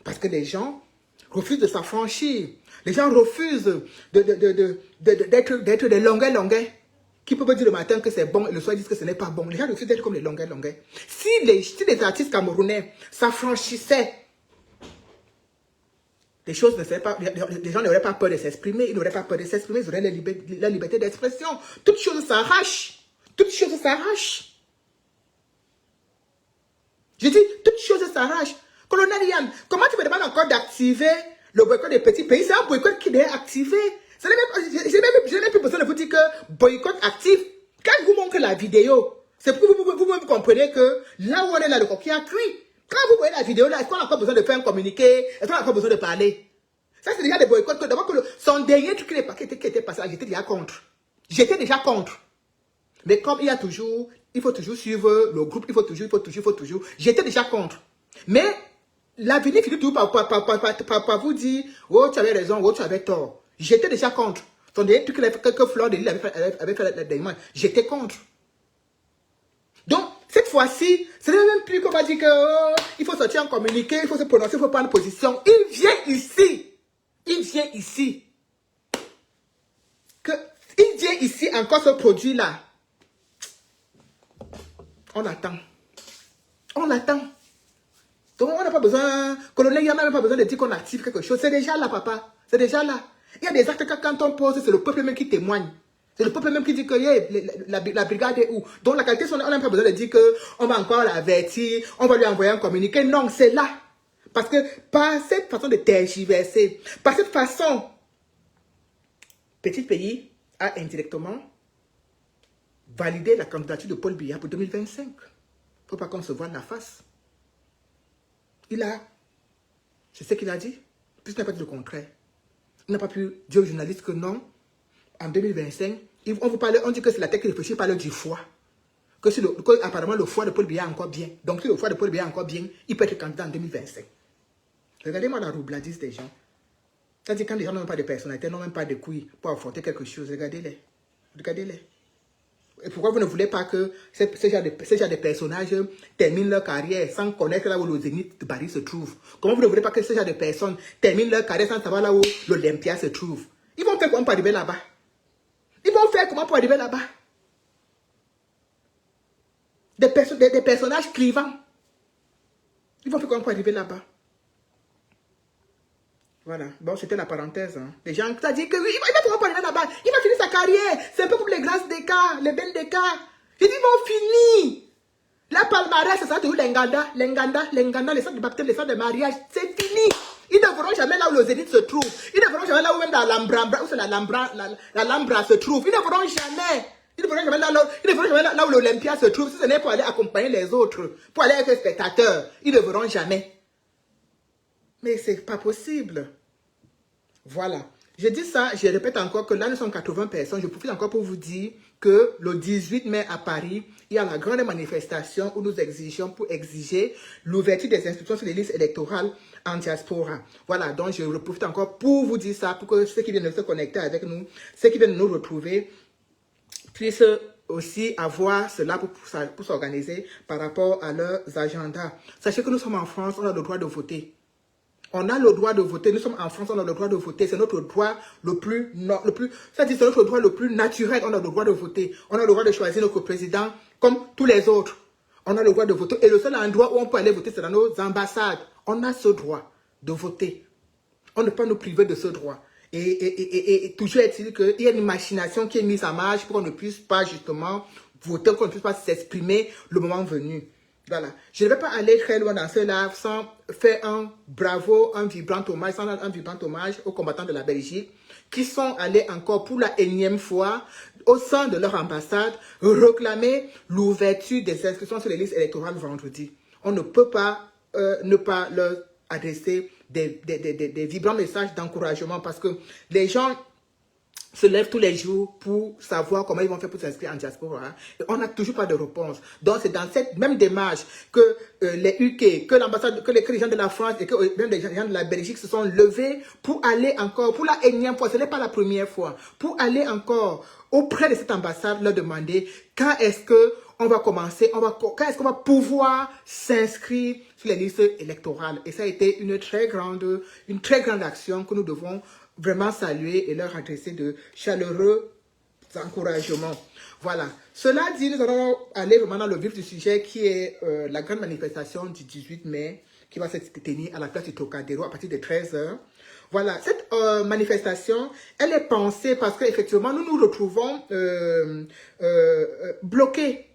Parce que les gens refusent de s'affranchir. Les gens refusent d'être des longueurs. Qui peuvent dire le matin que c'est bon et le soir disent que ce n'est pas bon. Les gens refusent d'être comme les longueurs. Si les artistes camerounais s'affranchissaient, les choses ne seraient pas, les gens n'auraient pas peur de s'exprimer, ils n'auraient pas peur de s'exprimer, ils auraient la liberté d'expression. Toutes choses s'arrachent. Toutes choses s'arrachent. Je dis, toutes choses s'arrachent. Colonel Yann, comment tu me demandes encore d'activer le boycott des petits pays? C'est un boycott qui est activé. Je n'ai même plus besoin de vous dire que boycott actif. Quand je vous montre la vidéo, c'est pour que vous comprenez que là où on est là, le coquille a cuit. Quand vous voyez la vidéo là, est-ce qu'on a encore besoin de faire un communiqué? Est-ce qu'on a encore besoin de parler? Ça, c'est déjà des boycotts. D'abord que son dernier truc qui était passé là, j'étais déjà contre. J'étais déjà contre. Mais comme il y a toujours, il faut toujours suivre le groupe, il faut toujours. J'étais déjà contre. Mais l'avenir finit toujours par vous dire, oh, tu avais raison, oh, tu avais tort. J'étais déjà contre. Son dernier truc que Fleur de Lille avait fait la dernière, j'étais contre. Donc, cette fois-ci, ce n'est même plus qu'on va dire que il faut sortir un communiqué, il faut se prononcer, il faut prendre position. Il vient ici. Il vient ici encore ce produit-là. On attend. Donc, on n'a pas besoin, colonel, il n'y en a même pas besoin de dire qu'on active quelque chose. C'est déjà là, papa. C'est déjà là. Il y a des actes que quand on pose, c'est le peuple même qui témoigne. C'est le peuple même qui dit que la brigade est où. Donc la qualité, on n'a pas besoin de dire qu'on va encore l'avertir, on va lui envoyer un communiqué. Non, c'est là. Parce que par cette façon de tergiverser, par cette façon, Petit Pays a indirectement validé la candidature de Paul Biya pour 2025. Il ne faut pas qu'on se voile la face. C'est ce qu'il a dit, puis il n'a pas dit le contraire. Il n'a pas pu dire aux journalistes que non, en 2025, on dit que c'est la tête qui réfléchit, parle du foie. Que apparemment le foie de Paul Biya est encore bien. Donc si le foie de Paul Biya est encore bien, il peut être candidat en 2025. Regardez-moi la roubladise des gens. C'est-à-dire quand les gens n'ont pas de personnalité, n'ont même pas de couilles pour affronter quelque chose, regardez-les. Et pourquoi vous ne voulez pas que ces genre de personnages terminent leur carrière sans connaître là où le Zénith de Paris se trouve? Comment vous ne voulez pas que ces genre de personnes terminent leur carrière sans savoir là où l'Olympia se trouve? Ils vont faire comment pour arriver là-bas? Ils vont faire comment pour arriver là-bas? Des personnages clivants. Ils vont faire comment pour arriver là-bas? Voilà, bon, c'était la parenthèse. Hein. Les gens, ça dit que oui, il va comment pour arriver là-bas? Il va finir sa carrière. C'est un peu comme les grâces des cas, les belles des cas. J'ai dit, ils vont finir. La palmarès, c'est ça, toujours l'enganda, les salles de baptême, les salles de mariage, c'est fini. Ils ne verront jamais là où le Zénith se trouve. Ils ne verront jamais là où même l'Alhambra se trouve. Ils ne verront jamais. Ils ne verront jamais là où l'Olympia se trouve. Si ce n'est pour aller accompagner les autres, pour aller être spectateurs, ils ne verront jamais. Mais c'est pas possible. Voilà. Je dis ça, je répète encore que là, nous sommes 80 personnes. Je profite encore pour vous dire que le 18 mai à Paris, il y a la grande manifestation où nous exigeons pour exiger l'ouverture des inscriptions sur les listes électorales en diaspora. Voilà, donc je profite encore pour vous dire ça, pour que ceux qui viennent de se connecter avec nous, ceux qui viennent de nous retrouver, puissent aussi avoir cela pour s'organiser par rapport à leurs agendas. Sachez que nous sommes en France, on a le droit de voter. On a le droit de voter. Nous sommes en France, on a le droit de voter. C'est notre droit c'est notre droit le plus naturel. On a le droit de voter. On a le droit de choisir notre président comme tous les autres. On a le droit de voter. Et le seul endroit où on peut aller voter, c'est dans nos ambassades. On a ce droit de voter. On ne peut pas nous priver de ce droit. Et toujours est-il qu'il y a une machination qui est mise en marche pour qu'on ne puisse pas justement voter, qu'on ne puisse pas s'exprimer le moment venu. Voilà. Je ne vais pas aller très loin dans ce live sans faire un bravo, un vibrant hommage aux combattants de la Belgique qui sont allés encore pour la énième fois au sein de leur ambassade réclamer l'ouverture des inscriptions sur les listes électorales vendredi. On ne peut pas ne pas leur adresser des vibrants messages d'encouragement parce que les gens se lèvent tous les jours pour savoir comment ils vont faire pour s'inscrire en diaspora. Et on n'a toujours pas de réponse. Donc c'est dans cette même démarche que les UK, que l'ambassade, que les gens de la France et que même les gens de la Belgique se sont levés pour aller encore, pour la énième fois, ce n'est pas la première fois, pour aller encore auprès de cette ambassade, leur demander quand est-ce que on va commencer, quand est-ce qu'on va pouvoir s'inscrire sur les listes électorales. Et ça a été une très grande action que nous devons vraiment saluer et leur adresser de chaleureux encouragements. Voilà. Cela dit, nous allons aller vraiment dans le vif du sujet qui est la grande manifestation du 18 mai qui va se tenir à la place du Trocadéro à partir de 13 h. Voilà. Cette manifestation, elle est pensée parce qu'effectivement, nous nous retrouvons bloqués.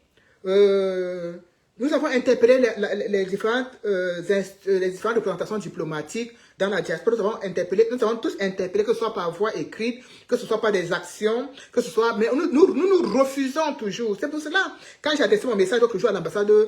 Nous avons interpellé les différentes représentations diplomatiques dans la diaspora. Nous avons tous interpellé, que ce soit par voie écrite, que ce soit par des actions, que ce soit... Mais nous refusons toujours. C'est pour cela, quand j'ai adressé mon message l'autre jour à l'ambassadeur,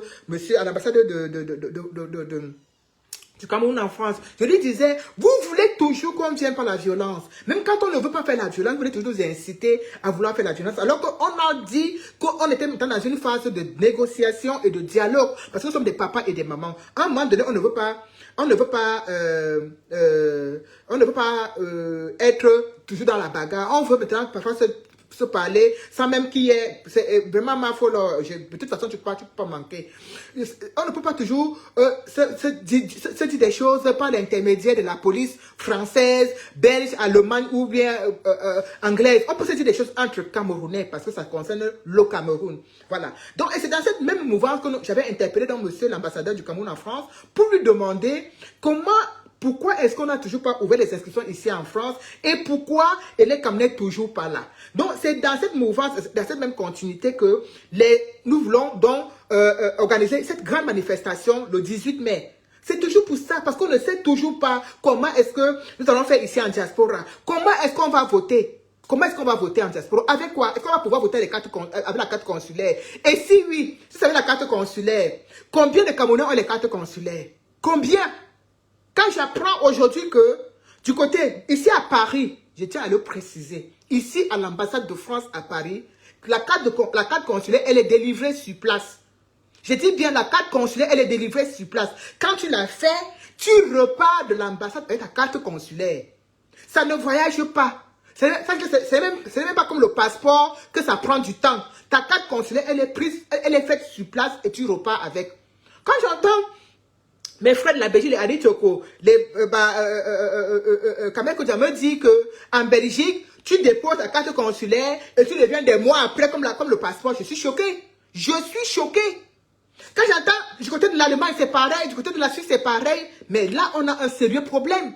du Cameroun en France, je lui disais, vous voulez toujours qu'on vienne par la violence. Même quand on ne veut pas faire la violence, vous voulez toujours nous inciter à vouloir faire la violence. Alors qu'on a dit qu'on était maintenant dans une phase de négociation et de dialogue. Parce que nous sommes des papas et des mamans. À un moment donné, on ne veut pas être toujours dans la bagarre. On veut maintenant parfois se parler sans même qu'il y ait... C'est vraiment ma faute. De toute façon, tu peux pas manquer. On ne peut pas toujours se dire des choses par l'intermédiaire de la police française, belge, allemande ou bien anglaise. On peut se dire des choses entre Camerounais parce que ça concerne le Cameroun. Voilà. Donc, et c'est dans cette même mouvance que j'avais interpellé donc monsieur l'ambassadeur du Cameroun en France pour lui demander pourquoi est-ce qu'on n'a toujours pas ouvert les inscriptions ici en France et pourquoi les Camerounais toujours pas là. Donc, c'est dans cette mouvance, dans cette même continuité que nous voulons donc organiser cette grande manifestation le 18 mai. C'est toujours pour ça, parce qu'on ne sait toujours pas comment est-ce que nous allons faire ici en diaspora. Comment est-ce qu'on va voter? Comment est-ce qu'on va voter en diaspora? Avec quoi? Est-ce qu'on va pouvoir voter avec la carte consulaire? Et si oui, si c'est avec la carte consulaire, combien de Camerounais ont les cartes consulaires? Combien? Quand j'apprends aujourd'hui que, du côté, ici à Paris, je tiens à le préciser, ici à l'ambassade de France à Paris, la carte consulaire, elle est délivrée sur place. Je dis bien, la carte consulaire, elle est délivrée sur place. Quand tu l'as fait, tu repars de l'ambassade avec ta carte consulaire. Ça ne voyage pas. Ce n'est même pas comme le passeport que ça prend du temps. Ta carte consulaire, elle est prise, elle est faite sur place et tu repars avec. Quand j'entends mes frères de la Belgique, les Aditoko, Kamel Kodja me dit qu'en Belgique, tu déposes ta carte consulaire et tu reviens des mois après comme le passeport. Je suis choqué. Je suis choqué. Quand j'entends du côté de l'Allemagne, c'est pareil, du côté de la Suisse, c'est pareil. Mais là, on a un sérieux problème.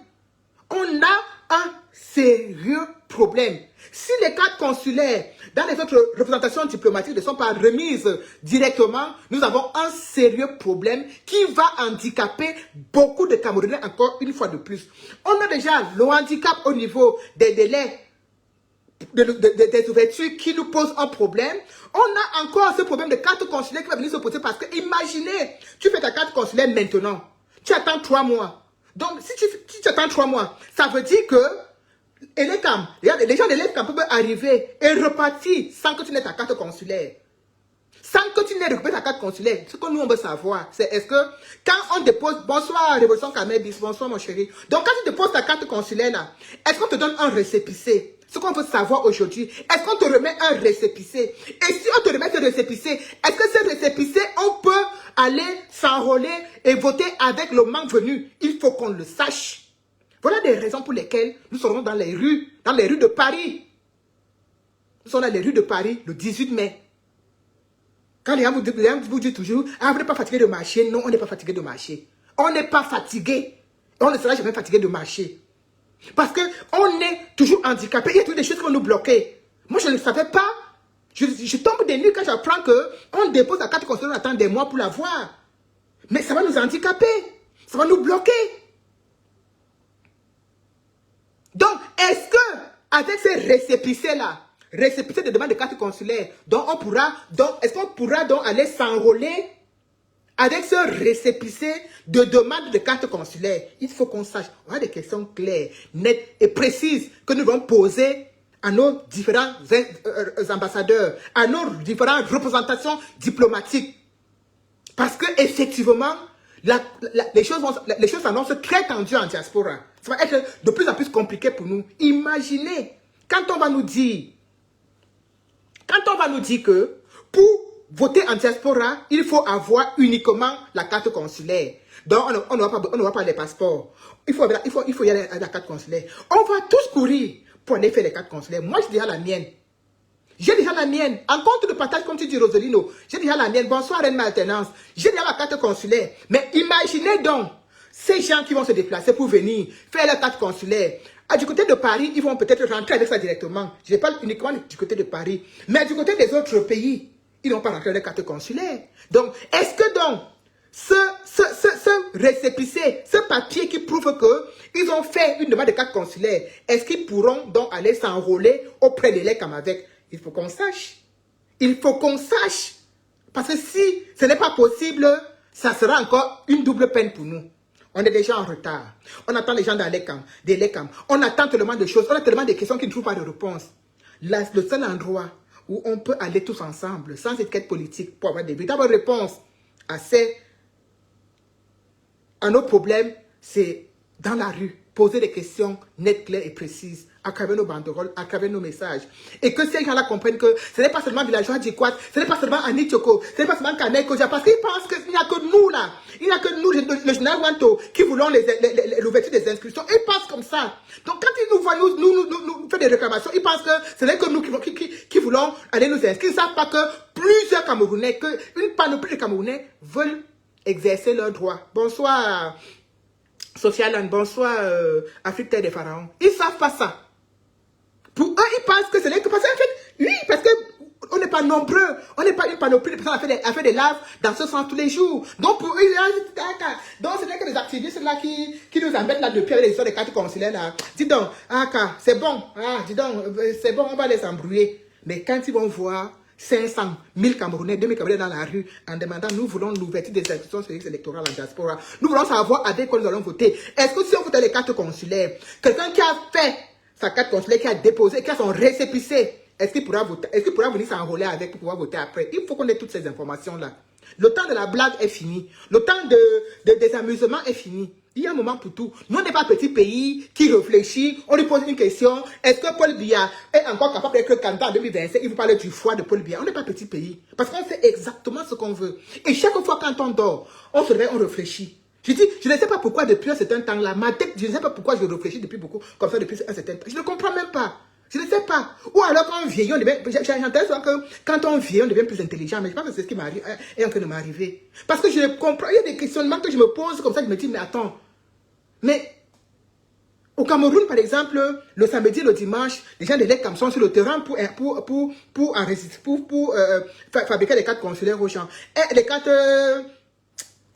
On a un sérieux problème. Si les cartes consulaires dans les autres représentations diplomatiques ne sont pas remises directement, nous avons un sérieux problème qui va handicaper beaucoup de Camerounais encore une fois de plus. On a déjà le handicap au niveau des délais des ouvertures qui nous posent un problème. On a encore ce problème de carte consulaire qui va venir se poser parce que imaginez, tu fais ta carte consulaire maintenant, tu attends 3 mois. Donc, si tu attends 3 mois, ça veut dire que les gens de l'ELECAM peuvent arriver et repartir sans que tu n'aies ta carte consulaire. Sans que tu n'aies récupéré ta carte consulaire. Ce que nous, on veut savoir, c'est est-ce que quand on dépose... Bonsoir, Révolution Kamel, bonsoir, mon chéri. Donc, quand tu déposes ta carte consulaire, là, est-ce qu'on te donne un récépissé? Ce qu'on veut savoir aujourd'hui, est-ce qu'on te remet un récépissé? Et si on te remet ce récépissé, est-ce que ce récépissé, on peut aller s'enrôler et voter avec le manque venu? Il faut qu'on le sache. Voilà des raisons pour lesquelles nous serons dans les rues de Paris. Nous sommes dans les rues de Paris le 18 mai. Quand les gens vous disent toujours, ah, vous n'êtes pas fatigué de marcher. Non, on n'est pas fatigué de marcher. On n'est pas fatigué. On ne sera jamais fatigué de marcher. Parce qu'on est toujours handicapé. Il y a toutes des choses qui vont nous bloquer. Moi, je ne savais pas. Je tombe des nuits quand j'apprends qu'on dépose la carte consulaire, on attend des mois pour la voir. Mais ça va nous handicaper. Ça va nous bloquer. Donc, est-ce que, avec ces récépissés-là, récépissés de demande de carte consulaire, est-ce qu'on pourra donc aller s'enrôler avec ce récépissé de demande de carte consulaire? Il faut qu'on sache. On a des questions claires, nettes et précises que nous allons poser à nos différents ambassadeurs, à nos différentes représentations diplomatiques. Parce que effectivement, les choses s'annoncent très tendues en diaspora. Ça va être de plus en plus compliqué pour nous. Imaginez, quand on va nous dire que pour voter en diaspora, il faut avoir uniquement la carte consulaire. Donc, on n'aura pas les passeports. Il faut y aller à la carte consulaire. On va tous courir pour aller faire les cartes consulaires. Moi, j'ai déjà la mienne. En compte de partage, comme tu dis, Rosolino, j'ai déjà la mienne. Bonsoir, Reine Maltenance. J'ai déjà la carte consulaire. Mais imaginez donc ces gens qui vont se déplacer pour venir faire la carte consulaire. Du côté de Paris, ils vont peut-être rentrer avec ça directement. Je parle uniquement du côté de Paris. Mais du côté des autres pays, ils n'ont pas rentré avec la carte consulaire. Donc, est-ce que donc, ce récépissé, ce papier qui prouve qu'ils ont fait une demande de carte consulaire, est-ce qu'ils pourront donc aller s'enrôler auprès de l'ELECAM avec? Il faut qu'on sache. Il faut qu'on sache. Parce que si ce n'est pas possible, ça sera encore une double peine pour nous. On est déjà en retard. On attend les gens des LECAM. On attend tellement de choses. On a tellement de questions qui ne trouvent pas de réponse. Le seul endroit où on peut aller tous ensemble, sans étiquette politique, pour avoir des véritables réponses à nos problèmes, c'est dans la rue. Poser des questions nettes, claires et précises, à travers nos banderoles, à travers nos messages. Et que ces gens-là comprennent que ce n'est pas seulement Villageois d'Ikwat, ce n'est pas seulement Annie Tchoko, ce n'est pas seulement Kamel Kodja, parce qu'ils pensent qu'il n'y a que nous là. Il n'y a que nous, le général Wanto, qui voulons l'ouverture des inscriptions. Ils pensent comme ça. Donc quand ils nous voient nous faire des réclamations, ils pensent que ce n'est que nous qui voulons aller nous inscrire. Ils ne savent pas que plusieurs Camerounais, qu'une panoplie de Camerounais veulent exercer leurs droits. Bonsoir. Sophia Land, bonsoir, Afrique Terre des Pharaons. Ils ne savent pas ça. Pour eux, ils pensent que ce n'est que parce qu'en fait, oui, parce qu'on n'est pas nombreux. On n'est pas une panoplie de personnes à faire des lives dans ce sens tous les jours. Donc pour eux, donc ce n'est que les activistes là qui nous embêtent là depuis avec les histoires des cartes consulaires là. Dis donc, c'est bon, dis donc, c'est bon, on va les embrouiller. Mais quand ils vont voir 500 000 Camerounais, 2000 Camerounais dans la rue en demandant, nous voulons l'ouverture des inscriptions électorales en diaspora. Nous voulons savoir avec quoi nous allons voter. Est-ce que si on vote les cartes consulaires, quelqu'un qui a fait sa carte consulaire, qui a déposé, qui a son récépissé, est-ce qu'il pourra voter, est-ce qu'il pourra venir s'enrôler avec pour pouvoir voter après? Il faut qu'on ait toutes ces informations-là. Le temps de la blague est fini. Le temps des amusements est fini. Il y a un moment pour tout. Nous, on n'est pas un petit pays qui réfléchit, on lui pose une question. Est-ce que Paul Biya est encore capable d'être candidat en 2025? Il vous parle du foie de Paul Biya. On n'est pas un petit pays. Parce qu'on sait exactement ce qu'on veut. Et chaque fois quand on dort, on se réveille, on réfléchit. Je dis, je ne sais pas pourquoi depuis un certain temps-là, ma tête, je ne sais pas pourquoi je réfléchis depuis beaucoup, comme ça depuis un certain temps. Je ne comprends même pas. Je ne sais pas. Ou alors quand on vieillit, on devient, j'entends souvent que quand on vieillit, on devient plus intelligent. Mais je pense que c'est ce qui m'arrive, est en train de m'arriver. Parce que je comprends, il y a des questionnements que je me pose comme ça, je me dis, mais attends. Mais au Cameroun, par exemple, le samedi, le dimanche, les gens de l'ECAM sont sur le terrain pour fabriquer les cartes consulaires aux gens. Et les cartes...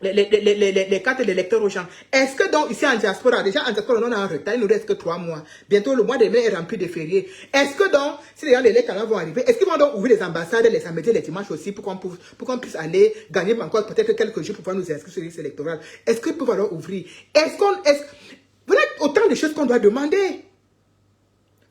les cartes de lecteurs aux gens. Est-ce que donc ici en diaspora, déjà en diaspora on est en retard, il nous reste que 3 mois. Bientôt le mois de mai est rempli de fériés. Est-ce que donc, si les gens de l'État vont arriver, est-ce qu'ils vont donc ouvrir les ambassades les samedis et les dimanches aussi pour qu'on puisse aller gagner encore peut-être quelques jours pour pouvoir nous inscrire sur les listes électorales? Est-ce qu'ils peuvent alors ouvrir? Voilà autant de choses qu'on doit demander.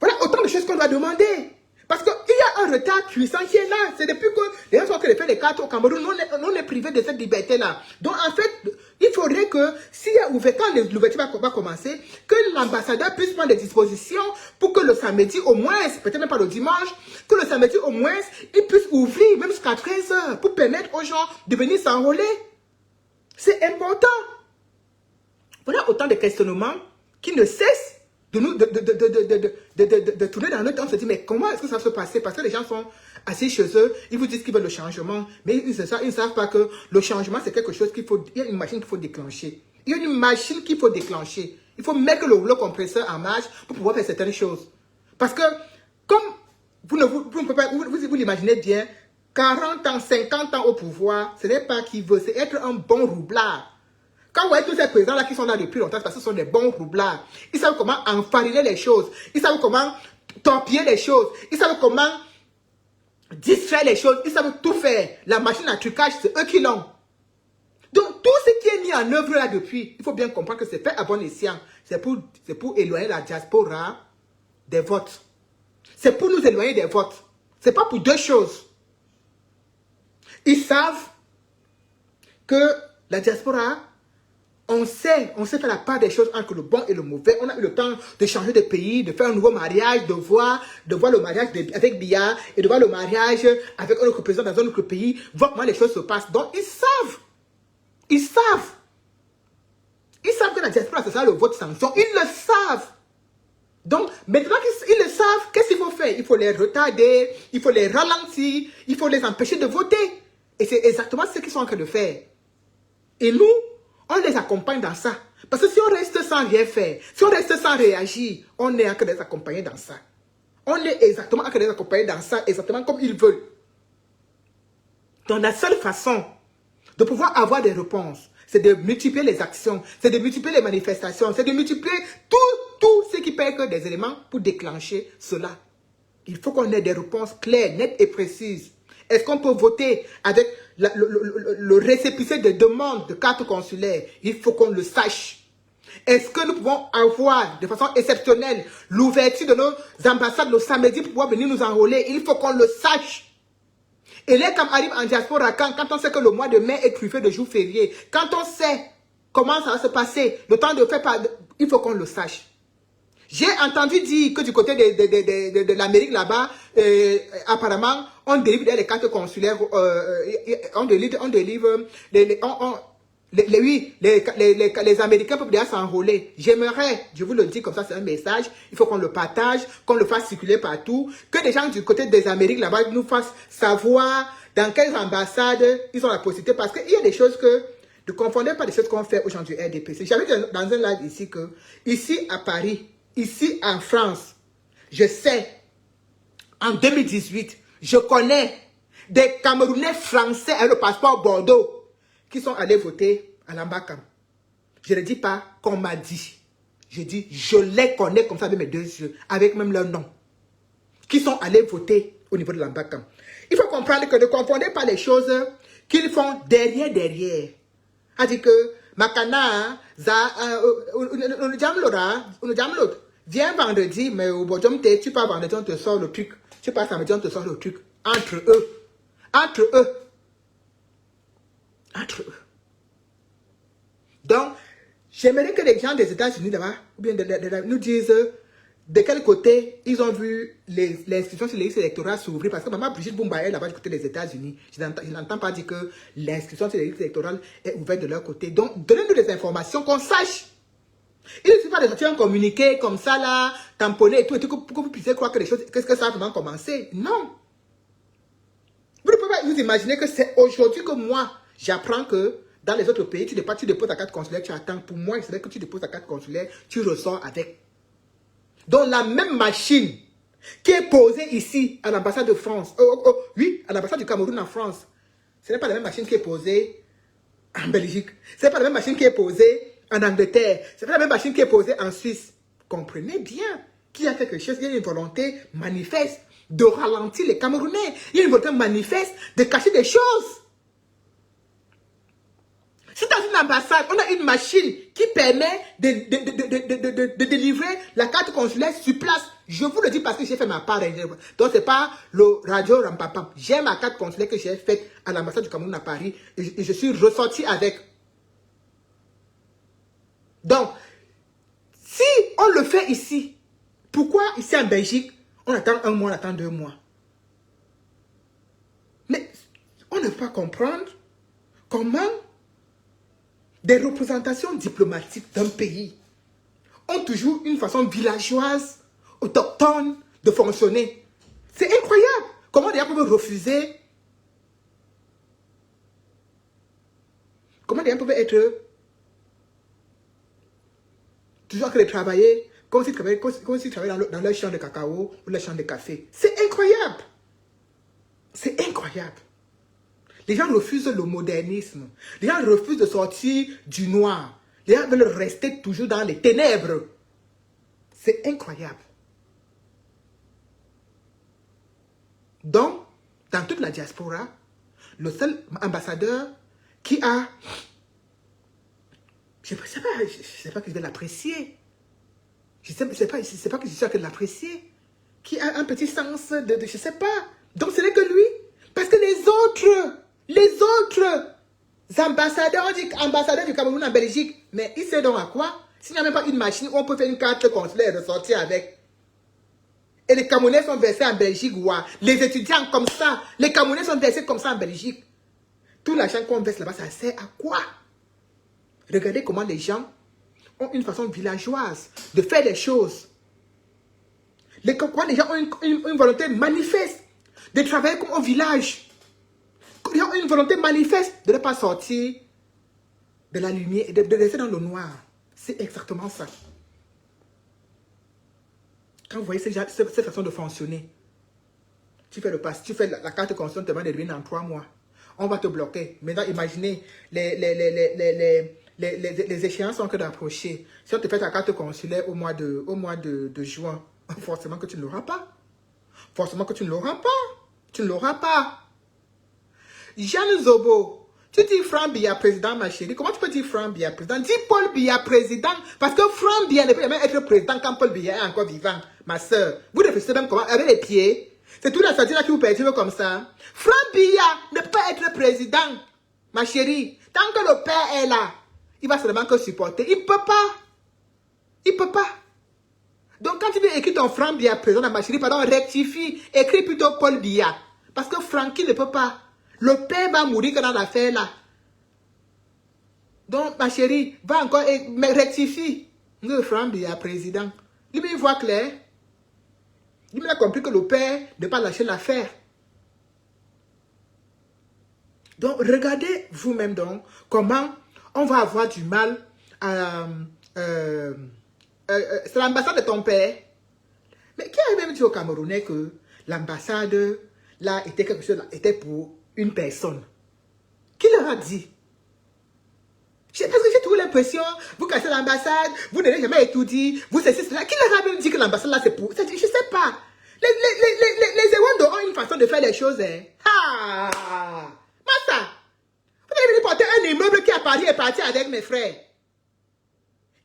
Voilà autant de choses qu'on doit demander. Parce qu'il y a un retard puissant qui est là. C'est depuis que les gens sont fait les cartes au Cameroun, on est privé de cette liberté-là. Donc en fait, il faudrait que, s'il y a ouvert, quand l'ouverture va commencer, que l'ambassadeur puisse prendre des dispositions pour que le samedi au moins, peut-être même pas le dimanche, que le samedi au moins, il puisse ouvrir même jusqu'à 13h pour permettre aux gens de venir s'enrôler. C'est important. Voilà autant de questionnements qui ne cessent de tourner dans notre temps. On se dit, mais comment est-ce que ça se passer? Parce que les gens sont assis chez eux, ils vous disent qu'ils veulent le changement, mais ils ne savent pas que le changement, c'est quelque chose qu'il faut, il y a une machine qu'il faut déclencher. Il y a une machine qu'il faut déclencher. Il faut mettre le rouleau compresseur en marche pour pouvoir faire certaines choses. Parce que, comme vous l'imaginez bien, 40 ans, 50 ans au pouvoir, ce n'est pas qui veut, c'est être un bon roublard. Quand vous voyez tous ces présidents-là qui sont là depuis longtemps, parce que ce sont des bons roublards. Ils savent comment enfariner les choses. Ils savent comment torpiller les choses. Ils savent comment distraire les choses. Ils savent tout faire. La machine à trucage, c'est eux qui l'ont. Donc, tout ce qui est mis en œuvre là depuis, il faut bien comprendre que c'est fait à bon escient. C'est pour éloigner la diaspora des votes. C'est pour nous éloigner des votes. C'est pas pour deux choses. Ils savent que la diaspora... On sait faire la part des choses entre le bon et le mauvais. On a eu le temps de changer de pays, de faire un nouveau mariage, de voir le mariage avec Biya et de voir le mariage avec un autre président dans un autre pays, voir comment les choses se passent. Donc, ils savent. Ils savent. Ils savent que la diaspora, c'est ça le vote sanction. Ils le savent. Donc, maintenant qu'ils le savent, qu'est-ce qu'il faut faire? Il faut les retarder, il faut les ralentir, il faut les empêcher de voter. Et c'est exactement ce qu'ils sont en train de faire. Et nous, on les accompagne dans ça. Parce que si on reste sans rien faire, si on reste sans réagir, on est en train de les accompagner dans ça. On est exactement en train de les accompagner dans ça, exactement comme ils veulent. Donc la seule façon de pouvoir avoir des réponses, c'est de multiplier les actions, c'est de multiplier les manifestations, c'est de multiplier tout ce qui peut être des éléments pour déclencher cela. Il faut qu'on ait des réponses claires, nettes et précises. Est-ce qu'on peut voter avec le récépissé de demande de carte consulaire? Il faut qu'on le sache. Est-ce que nous pouvons avoir de façon exceptionnelle l'ouverture de nos ambassades le samedi pour pouvoir venir nous enrôler? Il faut qu'on le sache. Et là, quand on arrive en diaspora, quand on sait que le mois de mai est truffé de jours fériés, quand on sait comment ça va se passer, le temps de faire, il faut qu'on le sache. J'ai entendu dire que du côté de l'Amérique là-bas, apparemment, on délivre les cartes consulaires, on délivre les Américains peuvent déjà s'enrôler. J'aimerais, je vous le dis comme ça, c'est un message, il faut qu'on le partage, qu'on le fasse circuler partout, que des gens du côté des Amériques là-bas nous fassent savoir dans quelles ambassades ils ont la possibilité, parce qu'il y a des choses que, ne confondez pas les choses qu'on fait aujourd'hui RDPC. J'avais dit dans un live ici que, ici à Paris, ici en France, je sais, en 2018, je connais des Camerounais français avec le passeport Bordeaux qui sont allés voter à l'Ambacam. Je ne dis pas qu'on m'a dit. Je dis, je les connais comme ça avec mes deux yeux, avec même leur nom. Qui sont allés voter au niveau de l'Ambacam. Il faut comprendre que ne confondez pas les choses qu'ils font derrière. C'est-à-dire que, Makana, viens vendredi, mais au Bodjom, tu pars vendredi, on te sort le truc. Tu passes samedi, on te sort le truc. Entre eux. Donc, J'aimerais que les gens des États-Unis là-bas, ou bien nous disent de quel côté ils ont vu l'inscription sur les listes électorales s'ouvrir. Parce que maman Brigitte Boumba est là-bas du côté des États-Unis. Je n'entends pas dire que l'inscription sur les listes électorales est ouverte de leur côté. Donc, donnez-nous des informations qu'on sache. Il ne suffit pas de sortir un communiqué comme ça, là, tamponner et tout, que vous puissiez croire que les choses, qu'est-ce que ça a vraiment commencé. Non. Vous ne pouvez pas vous imaginer que c'est aujourd'hui que moi, j'apprends que dans les autres pays, tu déposes ta carte consulaire, tu attends. Pour moi, c'est vrai que tu déposes ta carte consulaire, tu ressors avec. Donc la même machine qui est posée ici à l'ambassade de France, oui, à l'ambassade du Cameroun en France, ce n'est pas la même machine qui est posée en Belgique. Ce n'est pas la même machine qui est posée en Angleterre. Ce n'est pas la même machine qui est posée en Suisse. Comprenez bien qu'il y a quelque chose, il y a une volonté manifeste de ralentir les Camerounais. Il y a une volonté manifeste de cacher des choses. Si dans une ambassade, on a une machine qui permet de délivrer la carte consulaire sur place, je vous le dis parce que j'ai fait ma part. Donc, ce n'est pas le radio Rampapam. J'ai ma carte consulaire que j'ai faite à l'ambassade du Cameroun à Paris et je suis ressorti avec. Donc, si on le fait ici, pourquoi ici en Belgique, on attend 1 mois, on attend 2 mois? Mais on ne peut pas comprendre comment des représentations diplomatiques d'un pays ont toujours une façon villageoise, autochtone de fonctionner. C'est incroyable. Comment des gens peuvent refuser? Comment des gens peuvent être toujours que les travailler comme s'ils travaillaient dans leur champ de cacao ou leur champ de café? C'est incroyable. C'est incroyable. Les gens refusent le modernisme. Les gens refusent de sortir du noir. Les gens veulent rester toujours dans les ténèbres. C'est incroyable. Donc, dans toute la diaspora, le seul ambassadeur qui a... Je ne sais pas que je vais l'apprécier. Je ne sais pas que je suis sûr que l'apprécier. Qui a un petit sens de... Je ne sais pas. Donc, ce n'est que lui. Parce que les autres ambassadeurs, on dit ambassadeurs du Cameroun en Belgique, mais ils savent donc à quoi? S'il n'y a même pas une machine où on peut faire une carte consulaire et ressortir avec. Et les Camerounais sont versés en Belgique, ouais. Les étudiants comme ça, les Camerounais sont versés comme ça en Belgique. Tout l'argent qu'on verse là-bas, ça sert à quoi? Regardez comment les gens ont une façon villageoise de faire les choses. Comment les gens ont une volonté manifeste de travailler comme au village. Ils ont une volonté manifeste de ne pas sortir de la lumière et de rester dans le noir. C'est exactement ça. Quand vous voyez cette façon de fonctionner, tu fais le pass, tu fais la carte consulaire, te demande de revenir dans 3 mois. On va te bloquer. Maintenant, imaginez, les échéances sont en train d'approcher. Si on te fait ta carte consulaire au mois de juin, forcément que tu ne l'auras pas. Forcément que tu ne l'auras pas. Tu ne l'auras pas. Jeanne Zobo, tu dis Franck Biya président, ma chérie. Comment tu peux dire Franck Biya président? Dis Paul Biya président. Parce que Franck Biya ne peut jamais être président quand Paul Biya est encore vivant, ma soeur. Vous réfléchissez même comment? Avec les pieds. C'est tout la sortie là qui vous perturbe comme ça. Franck Biya ne peut pas être président, ma chérie. Tant que le père est là, il va seulement que supporter. Il ne peut pas. Il ne peut pas. Donc quand tu veux écrire ton Franck Biya président, ma chérie, pardon, rectifie. Écris plutôt Paul Biya. Parce que Francky ne peut pas. Le père va mourir dans l'affaire là. Donc, ma chérie, va encore mais rectifie. Le Franck Biya président. Lui, il voit clair. Lui, il a compris que le père ne pas lâcher l'affaire. Donc, regardez vous-même donc comment on va avoir du mal à... c'est l'ambassade de ton père. Mais qui a même dit aux Camerounais que l'ambassade là était quelque chose, là, était pour une personne? Qui leur a dit? Parce que j'ai toujours l'impression, vous cassez l'ambassade, vous n'avez jamais étudié, vous ceci, cela. Qui leur a même dit que l'ambassade là c'est pour? Je ne sais pas. Les Ewando ont une façon de faire les choses. Hein. Ah! Massa! Vous avez venu porter un immeuble qui à Paris est parti avec mes frères.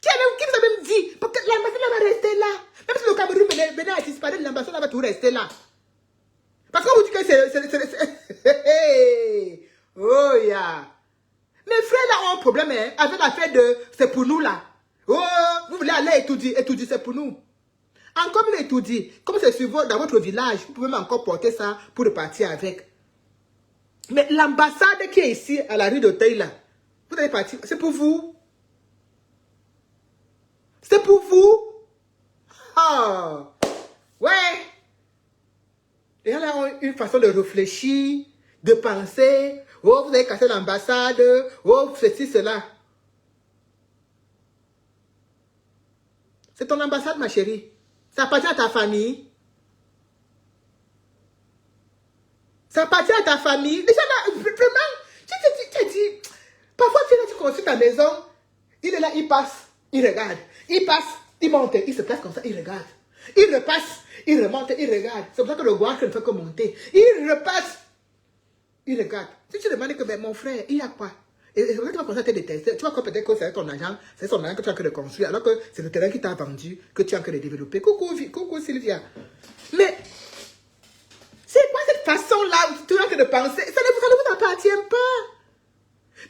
Qui vous a même dit? Parce que l'ambassade là va rester là. Même si le Cameroun venait à disparaître, l'ambassade là va tout rester là. Parce qu'on vous dit que c'est... Oh, yeah. Mes frères là ont un problème hein, avec l'affaire de c'est pour nous là. Oh, vous voulez aller étudier, c'est pour nous. Encore mieux étudier. Comme c'est dans votre village, vous pouvez encore porter ça pour repartir avec. Mais l'ambassade qui est ici, à la rue d'Auteuil là, vous allez partir, c'est pour vous. C'est pour vous. Oh, ouais. Les gens là ont une façon de réfléchir, de penser. Oh, vous avez cassé l'ambassade. Oh, ceci, cela. C'est ton ambassade, ma chérie. Ça appartient à ta famille. Ça appartient à ta famille. Déjà là, vraiment, tu dit, parfois tu es là, tu construis ta maison. Il est là, il passe, il regarde. Il passe, il monte, il se place comme ça, il regarde. Il repasse, il remonte, il regarde. C'est pour ça que le gouache ne fait que monter. Il repasse, il regarde. Si tu demandes que, ben, mon frère, il y a quoi? Et tu vas commencer à te détester. Tu vois que peut-être que c'est ton argent, c'est son argent que tu as en train de construire, alors que c'est le terrain qui t'a vendu, que tu as en train de développer. Coucou Sylvia. Mais, c'est quoi cette façon-là où tu es en train de penser? Ça ne vous appartient pas.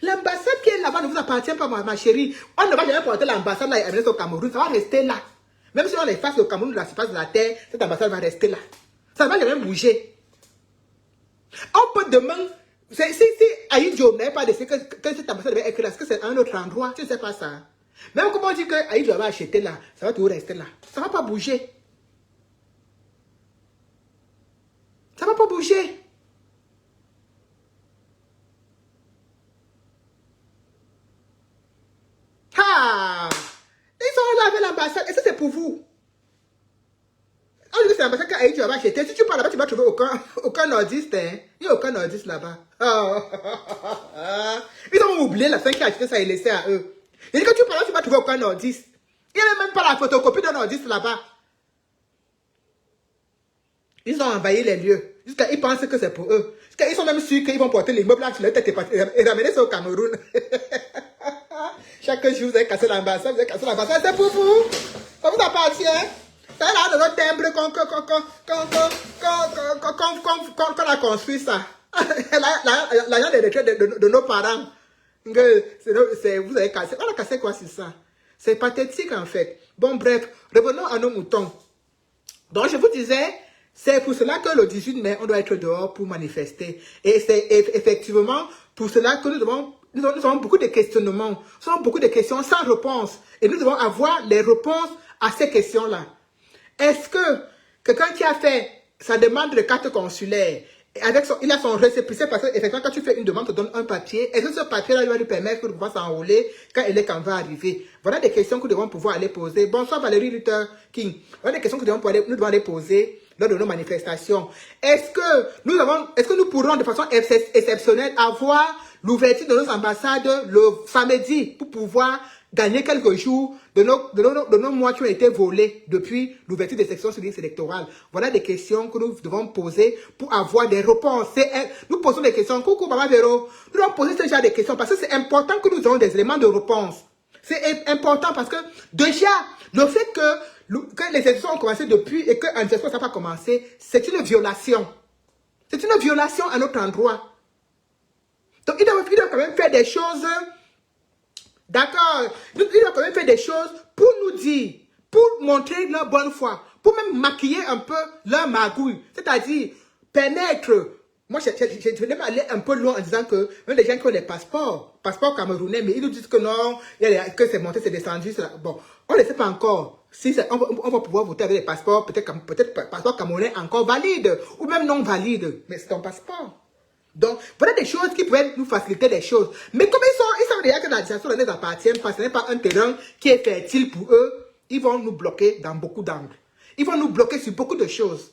L'ambassade qui est là-bas ne vous appartient pas, ma chérie. On ne va jamais porter l'ambassade là et amener au Cameroun. Ça va rester là. Même si on efface le Cameroun de la surface de la terre, cette ambassade va rester là. Ça ne va jamais bouger. On peut demander, si Aïdjo n'avait pas décidé que cette ambassade devait être là, est-ce que c'est un autre endroit? Tu ne sais pas ça. Même comment on dit que Aïdjo va acheter là, ça va toujours rester là. Ça ne va pas bouger. Ça ne va pas bouger. Ah! Ils sont là avec l'ambassade. Et ça, c'est pour vous. On dit que c'est l'ambassade qu'Aïdjo va acheter. Si tu pars là-bas, tu ne vas trouver aucun nordiste. Hein? Il n'y a aucun nordiste là-bas. Oh. Ils ont oublié la fin qui a acheté ça et laissé à eux. Il dit que tu pars là, tu ne vas trouver aucun nordiste. Il n'y a même pas la photocopie d'un nordiste là-bas. Ils ont envahi les lieux. Jusqu'à ils pensent que c'est pour eux. Jusqu'à ils sont même sûrs qu'ils vont porter l'immeuble là sur leur tête et ramener ça au Cameroun. Chaque jour, vous avez cassé l'ambassade, c'est pour vous. Ça vous appartient. C'est là de notre timbre qu'on a construit ça. L'argent des retraites de nos parents. Vous avez cassé. On a cassé quoi sur ça? C'est pathétique en fait. Bon, bref, revenons à nos moutons. Donc, je vous disais, c'est pour cela que le 18 mai, on doit être dehors pour manifester. Et c'est effectivement pour cela que nous avons beaucoup de questionnements. Nous avons beaucoup de questions sans réponse. Et nous devons avoir les réponses à ces questions-là. Est-ce que quelqu'un qui a fait sa demande de carte consulaire, il a son récépissé parce que effectivement quand tu fais une demande, on te donne un papier. Est-ce que ce papier-là va lui permettre de pouvoir s'enrôler quand va arriver? Voilà des questions que nous devons pouvoir aller poser. Bonsoir Valérie Luther King. Voilà des questions que nous devons aller poser lors de nos manifestations. Est-ce que nous pourrons de façon exceptionnelle avoir l'ouverture de nos ambassades le samedi pour pouvoir gagner quelques jours de nos mois qui ont été volés depuis l'ouverture des sections sur liste électorale? Voilà des questions que nous devons poser pour avoir des réponses. Nous posons des questions. Coucou, Maman Véro. Nous devons poser ce genre de questions parce que c'est important que nous ayons des éléments de réponse. C'est important parce que déjà, le fait que les élections ont commencé depuis et que en ça n'a pas commencé, c'est une violation. C'est une violation à notre endroit. Donc, ils doivent quand même faire des choses. D'accord. Ils doivent quand même faire des choses pour nous dire, pour montrer leur bonne foi, pour même maquiller un peu leur magouille. C'est-à-dire, permettre. Moi, je vais aller un peu loin en disant que même les gens qui ont des passeports camerounais, mais ils nous disent que non, que c'est monté, c'est descendu. Bon, on ne sait pas encore. Si on va pouvoir voter avec des passeports, peut-être passeport camerounais encore valide, ou même non valide, mais c'est ton passeport. Donc, voilà des choses qui peuvent nous faciliter les choses. Mais comme ils savent déjà que la législation ne les appartient pas, ce n'est pas un terrain qui est fertile pour eux, ils vont nous bloquer dans beaucoup d'angles. Ils vont nous bloquer sur beaucoup de choses.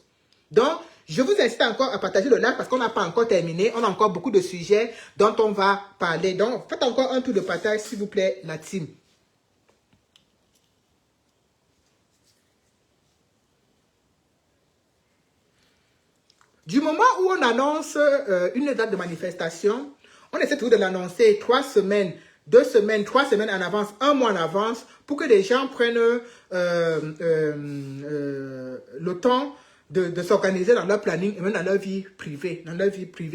Donc, je vous incite encore à partager le live parce qu'on n'a pas encore terminé. On a encore beaucoup de sujets dont on va parler. Donc, faites encore un tour de partage, s'il vous plaît, la team. Du moment où on annonce une date de manifestation, on essaie toujours de l'annoncer 3 semaines, 2 semaines, 3 semaines en avance, 1 mois en avance, pour que les gens prennent le temps de s'organiser dans leur planning et même dans leur vie privée.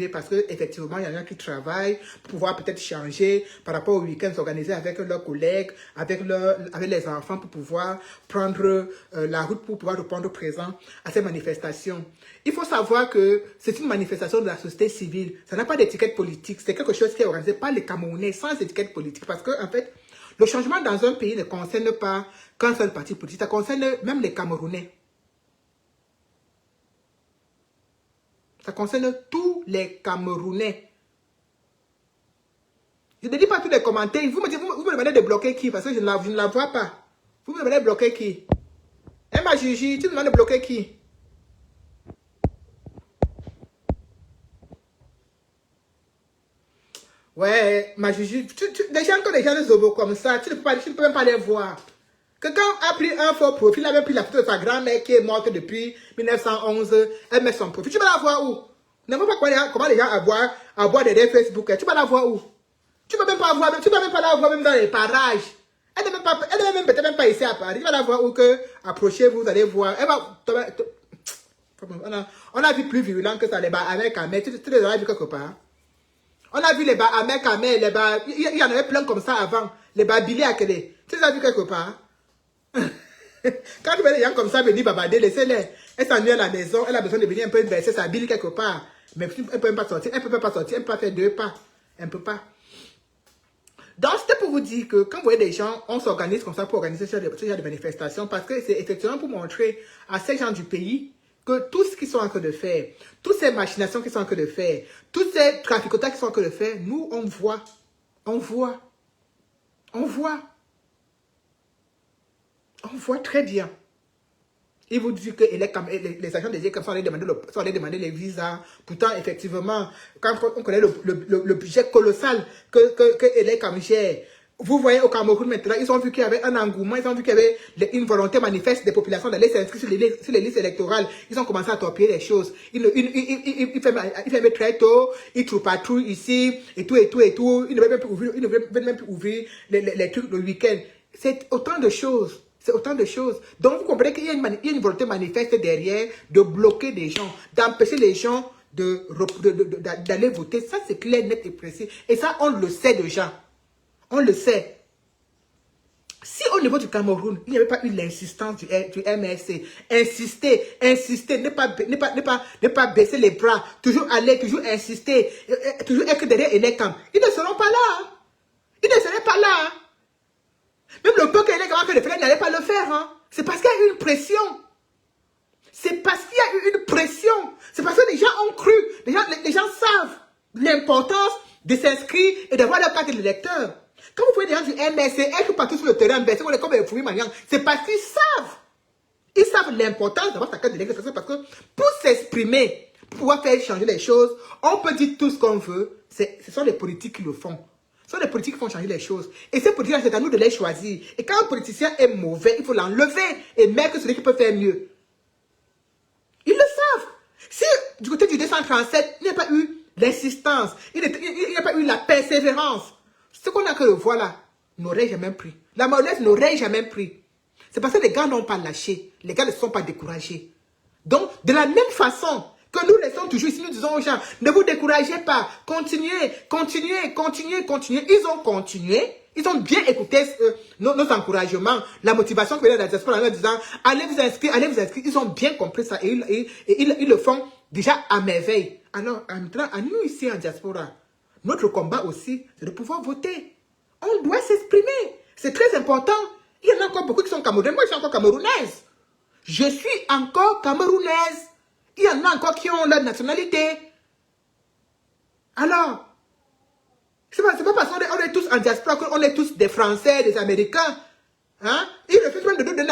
Parce qu'effectivement, il y en a qui travaillent pour pouvoir peut-être changer par rapport au week-end, s'organiser avec leurs collègues, avec les enfants pour pouvoir prendre la route pour pouvoir répondre présent à ces manifestations. Il faut savoir que c'est une manifestation de la société civile. Ça n'a pas d'étiquette politique. C'est quelque chose qui est organisé par les Camerounais sans étiquette politique. Parce que, en fait, le changement dans un pays ne concerne pas qu'un seul parti politique. Ça concerne même les Camerounais. Ça concerne tous les Camerounais. Je ne dis pas tous les commentaires. Vous me demandez de bloquer qui? Parce que je ne la vois pas. Vous me demandez de bloquer qui? Ma Gigi, tu me demandes de bloquer qui? Ouais, ma Gigi, les gens de Zobo comme ça, tu ne peux même pas les voir. Quelqu'un a pris un faux profil, il a même pris la photo de sa grand-mère qui est morte depuis 1911, elle met son profil. Tu vas la voir où? Ne vois pas comment les gens à boire des Facebook. Tu vas la voir où? Tu ne peux même pas voir, tu ne peux même pas la voir même dans les parages. Elle n'est peut-être même pas ici à Paris. Tu vas la voir où que approchez-vous, vous allez voir. Elle va, on a vu plus virulent que ça, les bas avec Amel. Tu les as vu quelque part? On a vu les bas avec Amel, les bas, il y en avait plein comme ça avant. Les bas Billy à Kélé. Tu les as vu quelque part? Quand tu vois les gens comme ça venir babader, laissez-les. Elle s'ennuie à la maison, elle a besoin de venir un peu verser sa bille quelque part. Mais elle ne peut même pas sortir, elle ne peut même pas sortir, elle ne peut pas faire 2 pas. Elle ne peut pas. Donc, c'était pour vous dire que quand vous voyez des gens, on s'organise comme ça pour organiser ce genre de manifestations, parce que c'est effectivement pour montrer à ces gens du pays que tout ce qu'ils sont en train de faire, toutes ces machinations qu'ils sont en train de faire, tous ces traficotages qu'ils sont en train de faire, nous, on voit. On voit. On voit. On voit très bien. Il vous dit que les agents des IECAM sont allés demander les visas. Pourtant, effectivement, quand on connaît le budget colossal que l'IECAM gère, vous voyez au Cameroun maintenant, ils ont vu qu'il y avait un engouement, ils ont vu qu'il y avait une volonté manifeste des populations d'aller s'inscrire sur les listes électorales. Ils ont commencé à torpiller les choses. Ils ferment très tôt, ils patrouillent ici, et tout. Ils ne veulent même plus ouvrir les trucs le week-end. C'est autant de choses. C'est autant de choses. Donc, vous comprenez qu'il y a une volonté manifeste derrière de bloquer des gens, d'empêcher les gens d'aller voter. Ça, c'est clair, net et précis. Et ça, on le sait déjà. On le sait. Si au niveau du Cameroun, il n'y avait pas eu l'insistance du MRC, insister, ne pas baisser les bras, toujours aller, toujours insister, toujours être derrière l'IECAM, ils ne seront pas là. Hein. Ils ne seraient pas là. Hein. Même le peu qu'il n'allait pas le faire. Hein. C'est parce qu'il y a eu une pression. C'est parce qu'il y a eu une pression. C'est parce que les gens ont cru. Les gens savent l'importance de s'inscrire et d'avoir leur carte d'électeur. Quand vous voyez des gens du MRC être partout sur le terrain, c'est parce qu'ils savent. Ils savent l'importance d'avoir sa carte d'électeur. Parce que pour s'exprimer, pour pouvoir faire changer les choses, on peut dire tout ce qu'on veut. Ce sont les politiques qui le font. Ce sont les politiques qui font changer les choses. Et ces politiques-là, c'est à nous de les choisir. Et quand un politicien est mauvais, il faut l'enlever et mettre celui qui peut faire mieux. Ils le savent. Si du côté du 237, il n'y a pas eu l'insistance, il n'y a pas eu la persévérance, ce qu'on a que le voir là n'aurait jamais pris. La mayonnaise n'aurait jamais pris. C'est parce que les gars n'ont pas lâché. Les gars ne sont pas découragés. Donc, de la même façon que nous restons toujours ici, nous disons aux gens, ne vous découragez pas, continuez. Ils ont continué, ils ont bien écouté nos encouragements, la motivation que venait de la diaspora en leur disant, allez vous inscrire. Ils ont bien compris ça et ils le font déjà à merveille. Alors, à nous ici en diaspora, notre combat aussi, c'est de pouvoir voter. On doit s'exprimer. C'est très important. Il y en a encore beaucoup qui sont camerounais. Moi, je suis encore camerounaise. Je suis encore camerounaise. Il y en a encore qui ont la nationalité. Alors, c'est pas parce qu'on est tous en diaspora qu'on est tous des Français, des Américains. Hein? Ils refusent même de donner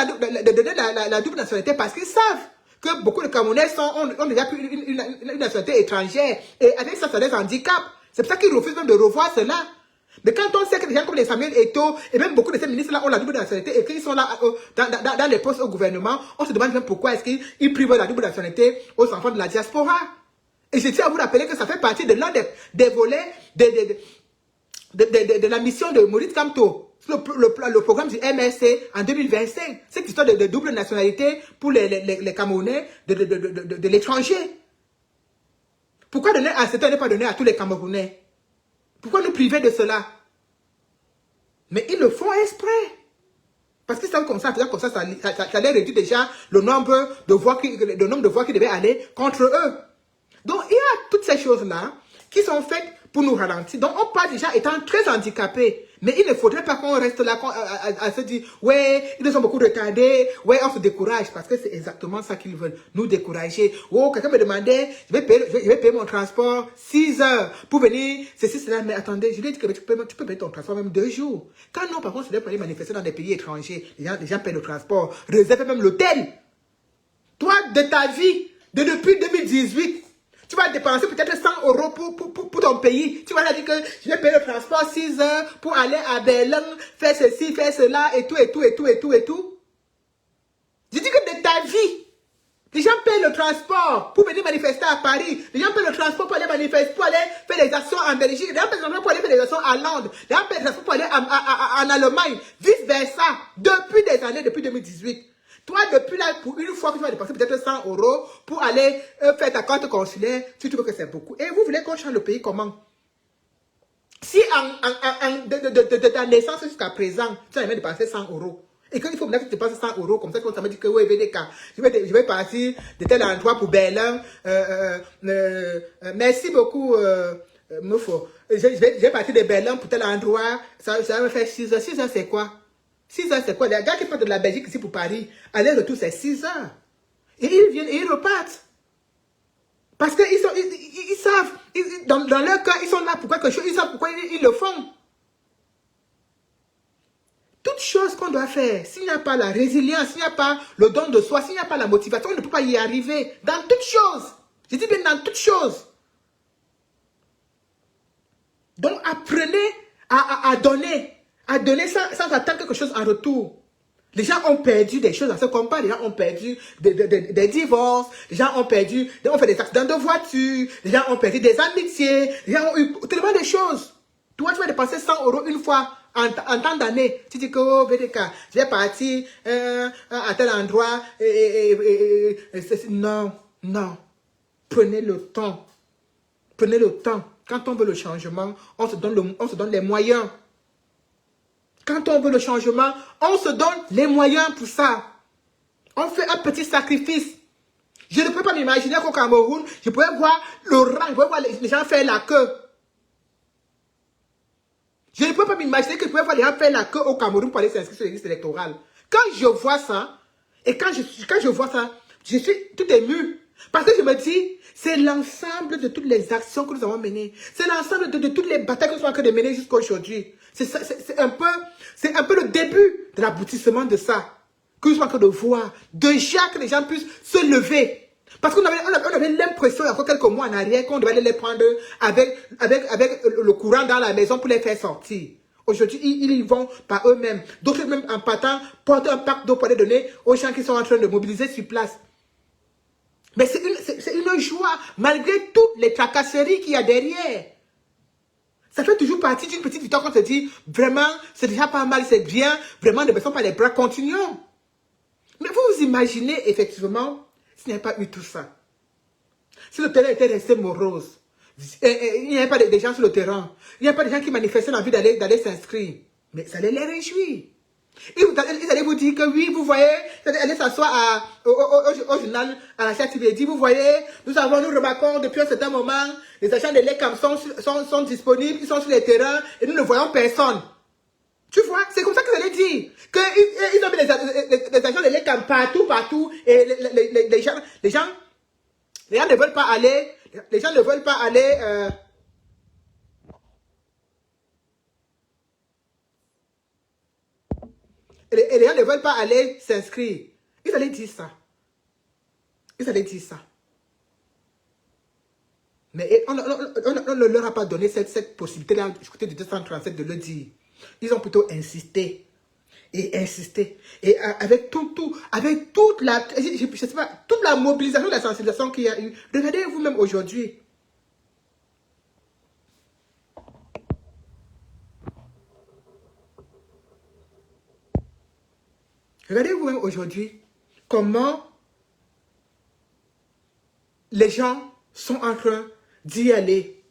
la double nationalité parce qu'ils savent que beaucoup de Camerounais ont déjà pris une nationalité étrangère. Et avec ça, ça les handicape. C'est pour ça qu'ils refusent même de revoir cela. Mais quand on sait que des gens comme les Samuel Eto'o et même beaucoup de ces ministres-là ont la double nationalité et qu'ils sont là dans les postes au gouvernement, on se demande même pourquoi est-ce qu'ils privent la double nationalité aux enfants de la diaspora. Et je tiens à vous rappeler que ça fait partie de l'un des volets de la mission de Maurice Kamto. le programme du MSC en 2025. Cette histoire de double nationalité pour les Camerounais de l'étranger. Pourquoi donner à certains et ne pas donner à tous les Camerounais? Pourquoi nous priver de cela? Mais ils le font exprès. Parce qu'ils savent comme ça, ça allait réduire déjà le nombre de voix qui devaient aller contre eux. Donc, il y a toutes ces choses-là qui sont faites pour nous ralentir. Donc, on part déjà étant très handicapés. Mais il ne faudrait pas qu'on reste là à se dire, ouais, ils nous ont beaucoup retardés, ouais, on se décourage. Parce que c'est exactement ça qu'ils veulent, nous décourager. Oh, quelqu'un me demandait, je vais payer mon transport 6 heures pour venir, ceci, cela. Mais attendez, je lui ai dit que tu peux payer ton transport même 2 jours. Quand non, par contre, c'est pour aller manifester dans des pays étrangers. Les gens paient le transport, réservent même l'hôtel. Toi, de ta vie, depuis 2018, tu vas dépenser peut-être 100 € pour ton pays. Tu vas leur dire que je vais payer le transport 6 heures pour aller à Berlin, faire ceci, faire cela, et tout. Je dis que de ta vie, les gens payent le transport pour venir manifester à Paris. Les gens payent le transport pour aller manifester, pour aller faire des actions en Belgique. Les gens payent le transport pour aller faire des actions à Londres. Les gens payent le transport pour aller en Allemagne. Vice versa. Depuis des années, depuis 2018. Toi, depuis là, pour une fois que tu vas dépenser peut-être 100 € pour aller faire ta carte consulaire, tu trouves que c'est beaucoup. Et vous voulez qu'on change le pays comment? Si de ta naissance jusqu'à présent, tu as jamais dépensé 100 €. Et qu'il faut maintenant que tu dépenses 100 €, comme ça, tu vas dire que oui, VDK, je vais partir de tel endroit pour Berlin. Merci beaucoup, Mofo. Je vais partir de Berlin pour tel endroit. Ça va me faire 6 heures. 6 heures, c'est quoi? 6 heures, c'est quoi? Les gars qui partent de la Belgique ici pour Paris, aller-retour, c'est 6 heures. Et ils viennent et ils repartent. Parce qu'ils savent, dans leur cas, ils sont là pour quelque chose, ils savent pourquoi ils le font. Toute chose qu'on doit faire, s'il n'y a pas la résilience, s'il n'y a pas le don de soi, s'il n'y a pas la motivation, on ne peut pas y arriver. Dans toute chose. Je dis bien dans toute chose. Donc apprenez à donner. À donner sans attendre quelque chose en retour. Les gens ont perdu des choses dans ce combat. Les gens ont perdu des divorces. Les gens ont perdu, on fait des accidents de voiture. Les gens ont perdu des amitiés. Les gens ont eu tellement de choses. Toi, tu vas dépenser 100 € une fois en temps d'année. Tu dis que, oh, VDK, je vais partir à tel endroit. Non. Prenez le temps. Prenez le temps. Quand on veut le changement, on se donne les moyens. Quand on veut le changement, on se donne les moyens pour ça. On fait un petit sacrifice. Je ne peux pas m'imaginer qu'au Cameroun, je pourrais voir le rang, je pourrais voir les gens faire la queue. Je ne peux pas m'imaginer que je pourrais voir les gens faire la queue au Cameroun pour aller s'inscrire sur les listes électorales. Quand je vois ça, et quand je vois ça, je suis tout ému. Parce que je me dis, c'est l'ensemble de toutes les actions que nous avons menées. C'est l'ensemble de toutes les batailles que nous sommes en train de mener jusqu'à aujourd'hui. C'est un peu le début de l'aboutissement de ça. Que nous sommes en train de voir. Déjà que les gens puissent se lever. Parce qu'on avait l'impression, il y a encore quelques mois en arrière, qu'on devait aller les prendre avec le courant dans la maison pour les faire sortir. Aujourd'hui, ils y vont par eux-mêmes. D'autres même en partant, portent un pack d'eau pour les donner aux gens qui sont en train de mobiliser sur place. Mais c'est une joie, malgré toutes les tracasseries qu'il y a derrière. Ça fait toujours partie d'une petite victoire quand on se dit, vraiment, c'est déjà pas mal, c'est bien, vraiment, ne baissons pas les bras, continuons. Mais vous vous imaginez, effectivement, s'il n'y avait pas eu tout ça. Si le terrain était resté morose, il n'y avait pas de gens sur le terrain, il n'y avait pas de gens qui manifestaient l'envie d'aller s'inscrire, mais ça allait les réjouir. Ils allaient vous dire que oui, vous voyez, allez s'asseoir au journal, à la chaîne TV, dit, vous voyez, nous remarquons depuis un certain moment, les agents de l'ECAM sont disponibles, ils sont sur les terrains, et nous ne voyons personne. Tu vois, c'est comme ça qu'ils allaient dire, qu'ils ont mis les agents de l'ECAM partout, et les gens ne veulent pas aller, et les gens ne veulent pas aller s'inscrire. Ils allaient dire ça. Mais on ne leur a pas donné cette possibilité-là du côté du 237 de le dire. Ils ont plutôt insisté. Et avec toute la, je sais pas, toute la mobilisation, la sensibilisation qu'il y a eu. Regardez vous-même aujourd'hui. Regardez vous-même aujourd'hui comment les gens sont en train d'y aller.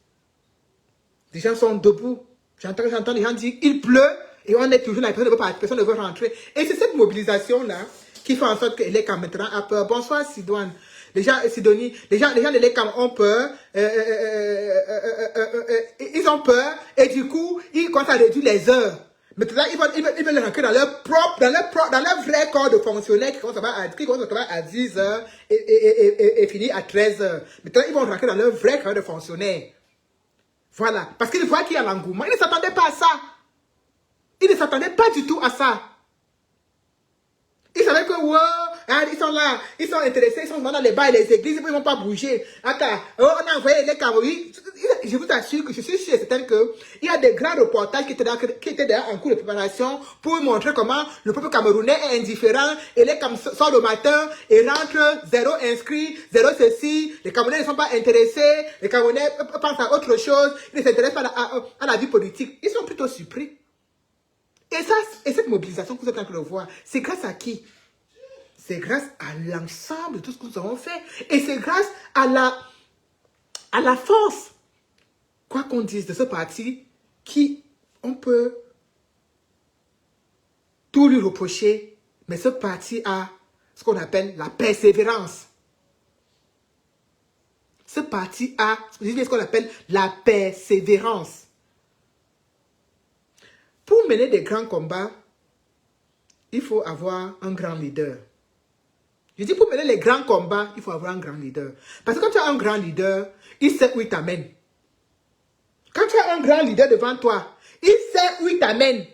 Les gens sont debout. J'entends les gens dire il pleut et on est toujours là, personne ne veut rentrer. Et c'est cette mobilisation-là qui fait en sorte que les camps maintenant ont peur. Bonsoir Sidoine. Les gens, Sidonie, les gens de l'ECAM ont peur, ils ont peur et du coup, ils commencent à réduire les heures. Maintenant, ils veulent rentrer dans leur vrai corps de fonctionnaires qui commence à 10 heures et finir à 13 heures. Maintenant, ils vont rentrer dans leur vrai corps de fonctionnaires. Voilà. Parce qu'ils voient qu'il y a l'engouement. Ils ne s'attendaient pas à ça. Ils ne s'attendaient pas du tout à ça. Ils savaient que, wow, ils sont là, ils sont intéressés, ils sont dans les bars et les églises, ils ne vont pas bouger. Attends, on a envoyé les cavaliers. Je vous assure que je suis sûr et certain qu'il y a des grands reportages qui étaient déjà en cours de préparation pour montrer comment le peuple camerounais est indifférent et les Camerounais sortent le matin et rentrent, zéro inscrit, zéro ceci. Les Camerounais ne sont pas intéressés, les Camerounais pensent à autre chose, ils ne s'intéressent pas à la vie politique. Ils sont plutôt surpris. Et cette mobilisation que vous êtes en train de voir, c'est grâce à qui? C'est grâce à l'ensemble de tout ce que nous avons fait. Et c'est grâce à la force, quoi qu'on dise, de ce parti, qui on peut tout lui reprocher, mais ce parti a ce qu'on appelle la persévérance. Ce parti a ce qu'on appelle la persévérance. Pour mener des grands combats, il faut avoir un grand leader. Je dis pour mener les grands combats, il faut avoir un grand leader. Parce que quand tu as un grand leader, il sait où il t'amène. Quand tu as un grand leader devant toi, il sait où il t'amène.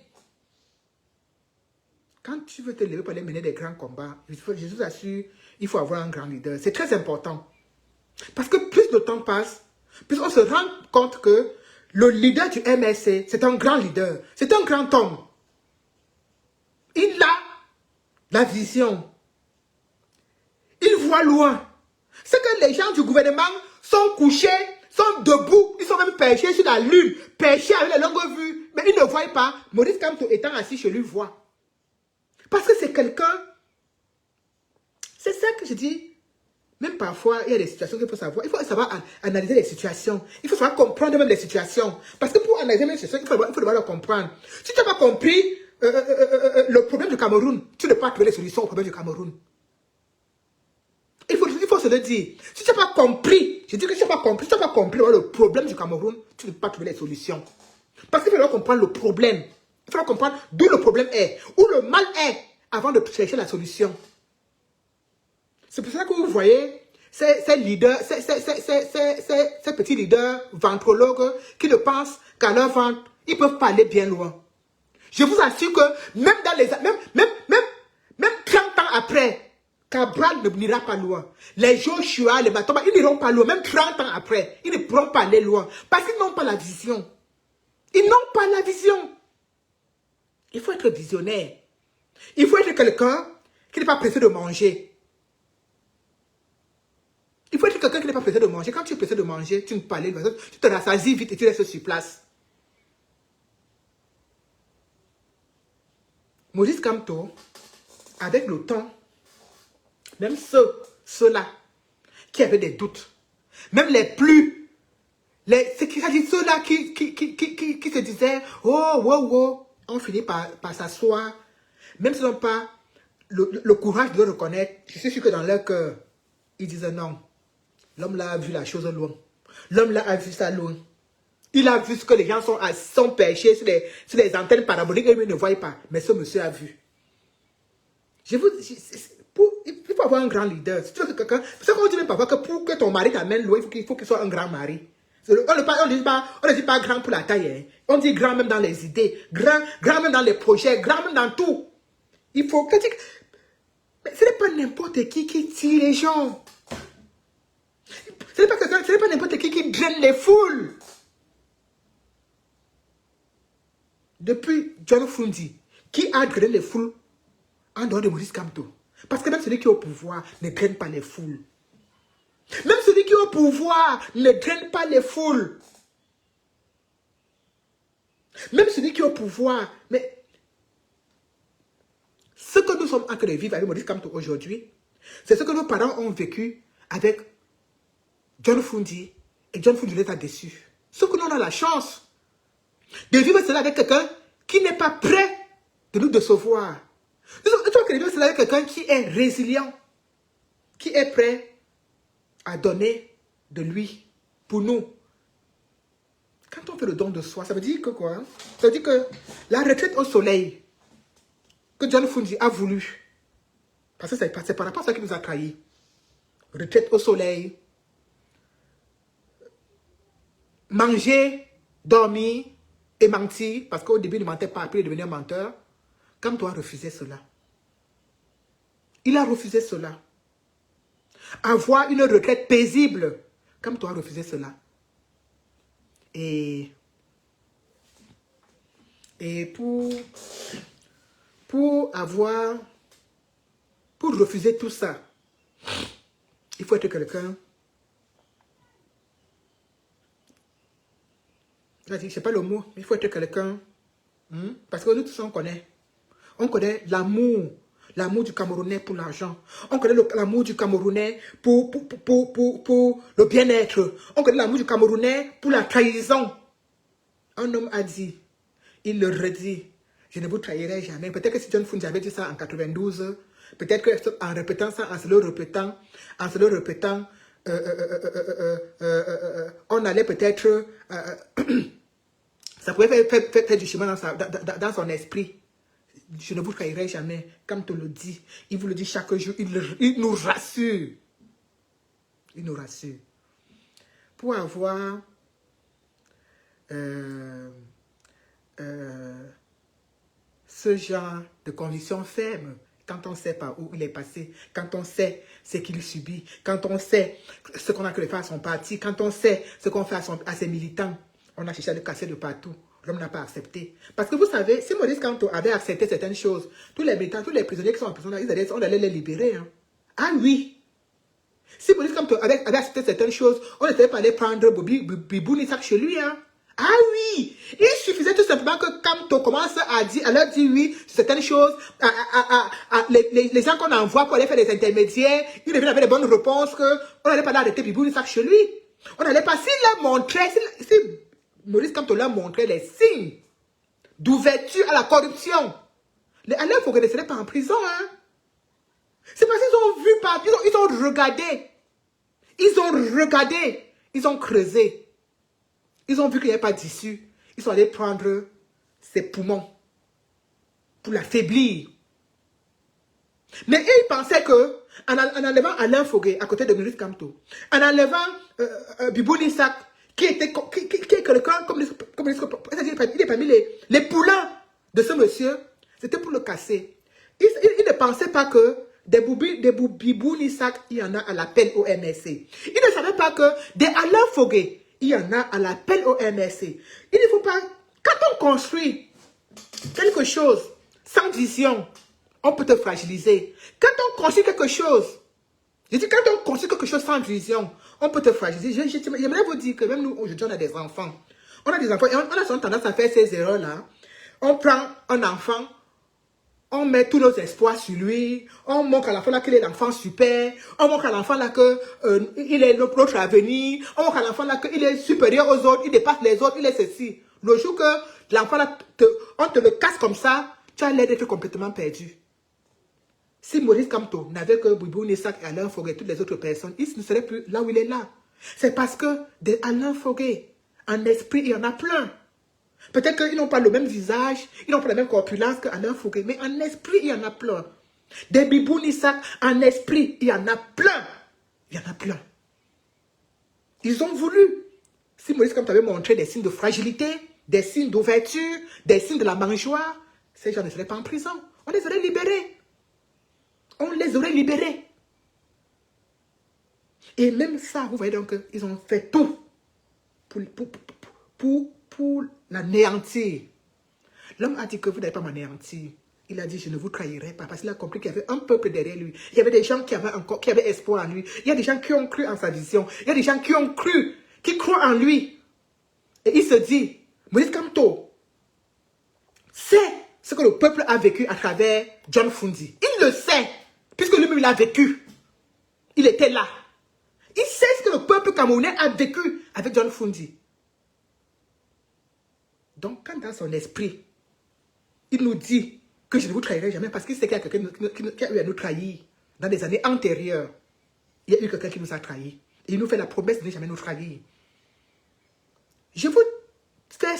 Quand tu veux te lever pour aller mener des grands combats, je vous assure, il faut avoir un grand leader. C'est très important. Parce que plus le temps passe, plus on se rend compte que le leader du MRC, c'est un grand leader. C'est un grand homme. Il a la vision. Il voit loin. C'est que les gens du gouvernement sont couchés, sont debout, ils sont même perchés sur la lune, perchés avec les longues vues, mais ils ne voient pas. Maurice Kamto étant assis chez lui voit. Parce que c'est quelqu'un, c'est ça que je dis. Même parfois, il y a des situations qu'il faut savoir. Il faut savoir analyser les situations. Il faut savoir comprendre même les situations. Parce que pour analyser les situations, il faut devoir le comprendre. Si tu n'as pas compris le problème du Cameroun, tu ne peux pas trouver les solutions au problème du Cameroun. Il faut se le dire. Si tu n'as pas compris, je dis que si tu n'as pas compris le problème du Cameroun, tu ne peux pas trouver les solutions. Parce qu'il faut comprendre le problème. Il faut comprendre d'où le problème est, où le mal est, avant de chercher la solution. C'est pour ça que vous voyez ces petits leaders ventrologues qui ne pensent qu'à leur ventre, ils ne peuvent pas aller bien loin. Je vous assure que même 30 ans après, Cabral ne n'ira pas loin. Les Joshua, les Matoma, ils n'iront pas loin. Même 30 ans après, ils ne pourront pas aller loin. Parce qu'ils n'ont pas la vision. Ils n'ont pas la vision. Il faut être visionnaire. Il faut être quelqu'un qui n'est pas pressé de manger. Il faut être quelqu'un qui n'est pas pressé de manger. Quand tu es pressé de manger, tu ne peux pas aller, tu te rassasies vite et tu restes sur place. Maurice Kamto, avec le temps, même ceux-là qui avaient des doutes, même ceux-là qui se disaient, on finit par s'asseoir, même s'ils n'ont pas le courage de le reconnaître, je suis sûr que dans leur cœur, ils disaient non. L'homme là a vu la chose loin. L'homme là a vu ça loin. Il a vu ce que les gens sont perchés sur les antennes paraboliques et ils ne voient pas. Mais ce monsieur a vu. Il faut avoir un grand leader. Si tu veux que quelqu'un, c'est ça qu'on dit même parfois que pour que ton mari t'amène loin, il faut qu'il soit un grand mari. On ne dit pas grand pour la taille. Hein. On dit grand même dans les idées, grand même dans les projets, grand même dans tout. Il faut que mais ce n'est pas n'importe qui tire les gens. Ce n'est pas n'importe qui draine les foules. Depuis John Fundi, qui a drainé les foules en dehors de Maurice Kamto? Parce que même celui qui est au pouvoir ne draine pas les foules. Même celui qui est au pouvoir ne draine pas les foules. Même celui qui est au pouvoir, mais Ce que nous sommes en train de vivre avec Maurice Kamto aujourd'hui, c'est ce que nos parents ont vécu avec John Fundi. Et John Fundi les a déçus. Ce que nous avons la chance de vivre cela avec quelqu'un qui n'est pas prêt de nous décevoir. Nous sommes en train de vivre cela avec quelqu'un qui est résilient, qui est prêt à donner de lui pour nous. Quand on fait le don de soi, ça veut dire que quoi? Ça veut dire que la retraite au soleil que John Fundi a voulu, parce que c'est par rapport à ça qu'il nous a trahis. Retraite au soleil, manger, dormir et mentir, parce qu'au début il ne mentait pas, après il est devenu un menteur. Kamto a refusé cela. Il a refusé cela. Avoir une retraite paisible, Kamto a refusé cela. Et pour refuser tout ça, il faut être quelqu'un. Je ne sais pas le mot, mais il faut être quelqu'un. Parce que nous tous on connaît. On connaît l'amour. L'amour du Camerounais pour l'argent. On connaît l'amour du Camerounais pour le bien-être. On connaît l'amour du Camerounais pour la trahison. Un homme a dit, il le redit, je ne vous trahirai jamais. Peut-être que si John Fundi avait dit ça en 92, peut-être qu'en répétant ça, en se le répétant, on allait peut-être... ça pouvait faire du chemin dans son esprit. Je ne vous trahirai jamais. Comme tu le dis, il vous le dit chaque jour. Il nous rassure. Il nous rassure. Pour avoir ce genre de conviction ferme, quand on sait par où il est passé, quand on sait ce qu'il subit, quand on sait ce qu'on a fait à son parti, quand on sait ce qu'on fait à ses militants, on a cherché à le casser de partout. L'homme n'a pas accepté. Parce que vous savez, si Maurice Kamto avait accepté certaines choses, tous les militants, tous les prisonniers qui sont en prison, on allait les libérer. Hein. Ah oui! Si Maurice Kamto avait accepté certaines choses, on n'était pas allé prendre Bibou Nissak chez lui. Hein. Ah oui! Il suffisait tout simplement que Kamto commence à leur dire oui sur certaines choses, les gens qu'on envoie pour aller faire des intermédiaires, ils deviennent avec les bonnes réponses, qu'on n'allait pas arrêter Bibou Nissak chez lui. On n'allait pas, s'il a montré, si Maurice Kamto leur montrait les signes d'ouverture à la corruption, les Alain Fogué ne seraient pas en prison. Hein? C'est parce qu'ils ont vu, ils ont regardé. Ils ont regardé. Ils ont creusé. Ils ont vu qu'il n'y avait pas d'issue. Ils sont allés prendre ses poumons pour l'affaiblir. Mais ils pensaient que, en enlevant Alain Fogué à côté de Maurice Kamto, en enlevant Bibou Nissak, qui est quelqu'un comme il est parmi les poulains de ce monsieur, c'était pour le casser. Il ne pensait pas que des Bibou Nissak, il y en a à l'appel au MSC. Il ne savait pas que des Alain Fogué, il y en a à l'appel au MSC. Il ne faut pas, quand on construit quelque chose sans vision, on peut te fragiliser. Quand on construit quelque chose, je dis, quand on construit quelque chose sans vision, on peut te fragiliser. J'aimerais vous dire que même nous, aujourd'hui, on a des enfants. On a des enfants et on a souvent tendance à faire ces erreurs-là. On prend un enfant, on met tous nos espoirs sur lui, on montre à l'enfant là qu'il est l'enfant super, on montre à l'enfant là qu'il est notre avenir, on montre à l'enfant là qu'il est supérieur aux autres, il dépasse les autres, il est ceci. Le jour que l'enfant là, on te le casse comme ça, tu as l'air d'être complètement perdu. Si Maurice Kamto n'avait que Bibou Nissak et Alain Fogué et toutes les autres personnes, il ne serait plus là où il est là. C'est parce que des Alain Fogué, en esprit, il y en a plein. Peut-être qu'ils n'ont pas le même visage, ils n'ont pas la même corpulence qu'Alain Fogué, mais en esprit, il y en a plein. Des Bibou Nissak, en esprit, il y en a plein. Il y en a plein. Ils ont voulu. Si Maurice Kamto avait montré des signes de fragilité, des signes d'ouverture, des signes de la mangeoire, ces gens ne seraient pas en prison. On les aurait libérés. On les aurait libérés. Et même ça, vous voyez donc qu'ils ont fait tout pour l'anéantir. L'homme a dit que vous n'allez pas m'anéantir. Il a dit, je ne vous trahirai pas. Parce qu'il a compris qu'il y avait un peuple derrière lui. Il y avait des gens qui avaient espoir en lui. Il y a des gens qui ont cru en sa vision. Il y a des gens qui ont cru, qui croient en lui. Et il se dit, Maurice Kamto, c'est ce que le peuple a vécu à travers John Fundi. Il le sait, puisque lui-même il a vécu. Il était là. Il sait ce que le peuple camerounais a vécu avec John Fundi. Donc, quand dans son esprit, il nous dit que je ne vous trahirai jamais parce qu'il sait qu'il y a quelqu'un qui a eu à nous trahir dans des années antérieures. Il y a eu quelqu'un qui nous a trahis. Et il nous fait la promesse de ne jamais nous trahir. Je vous fais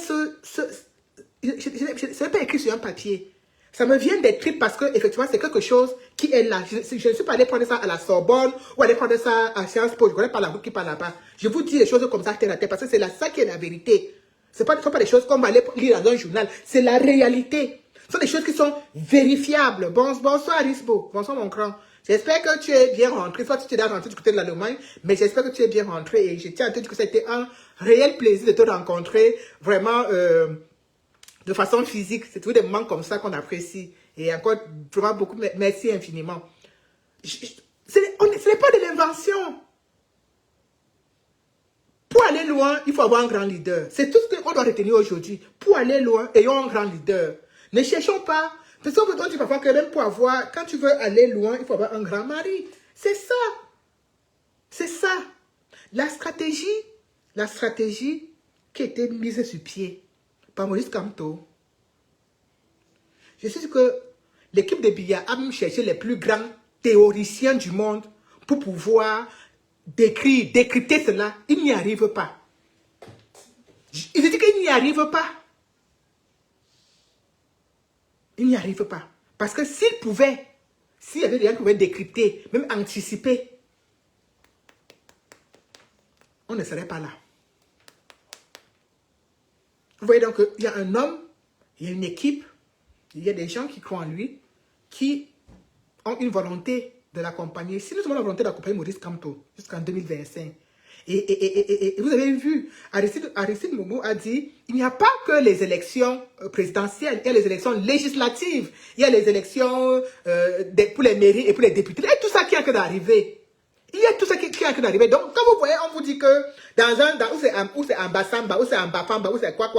ce n'est pas écrit sur un papier. Ça me vient des tripes parce que effectivement c'est quelque chose qui est là. Je ne suis pas allé prendre ça à la Sorbonne ou aller prendre ça à Sciences Po. Je ne connais pas la route qui parle là-bas. Je vous dis les choses comme ça terre à terre parce que c'est ça qui est la vérité. Ce ne sont pas des choses qu'on va aller lire dans un journal. C'est la réalité. Ce sont des choses qui sont vérifiables. Bonsoir Risbo. Bonsoir mon grand. J'espère que tu es bien rentré. Soit tu es déjà rentré du côté de l'Allemagne, mais j'espère que tu es bien rentré. Et je tiens à te dire que c'était un réel plaisir de te rencontrer. Vraiment, de façon physique. C'est tous des moments comme ça qu'on apprécie. Et encore, vraiment beaucoup, merci infiniment. Ce n'est pas de l'invention. Pour aller loin, il faut avoir un grand leader. C'est tout ce qu'on doit retenir aujourd'hui. Pour aller loin, ayons un grand leader. Ne cherchons pas. Parce qu'on dit parfois que même pour avoir, quand tu veux aller loin, il faut avoir un grand mari. C'est ça. C'est ça. La stratégie qui a été mise sur pied par Maurice Kamto. Je sais que l'équipe de Biya a même cherché les plus grands théoriciens du monde pour pouvoir décrypter cela. Il n'y arrive pas. Il dit qu'il n'y arrive pas. Il n'y arrive pas. Parce que s'il y avait des gens qui pouvaient décrypter, même anticiper, on ne serait pas là. Vous voyez donc qu'il y a un homme, il y a une équipe, il y a des gens qui croient en lui, qui ont une volonté de l'accompagner. Si nous avons la volonté d'accompagner Maurice Kamto jusqu'en 2025, et vous avez vu, Aristide Momo a dit, il n'y a pas que les élections présidentielles, il y a les élections législatives, il y a les élections pour les mairies et pour les députés, et tout ça qui est en train d'arriver. Il y a tout ça qui est en train d'arriver. Donc, quand vous voyez, on vous dit que où c'est en Bassamba, où c'est en Bapamba, où c'est quoi,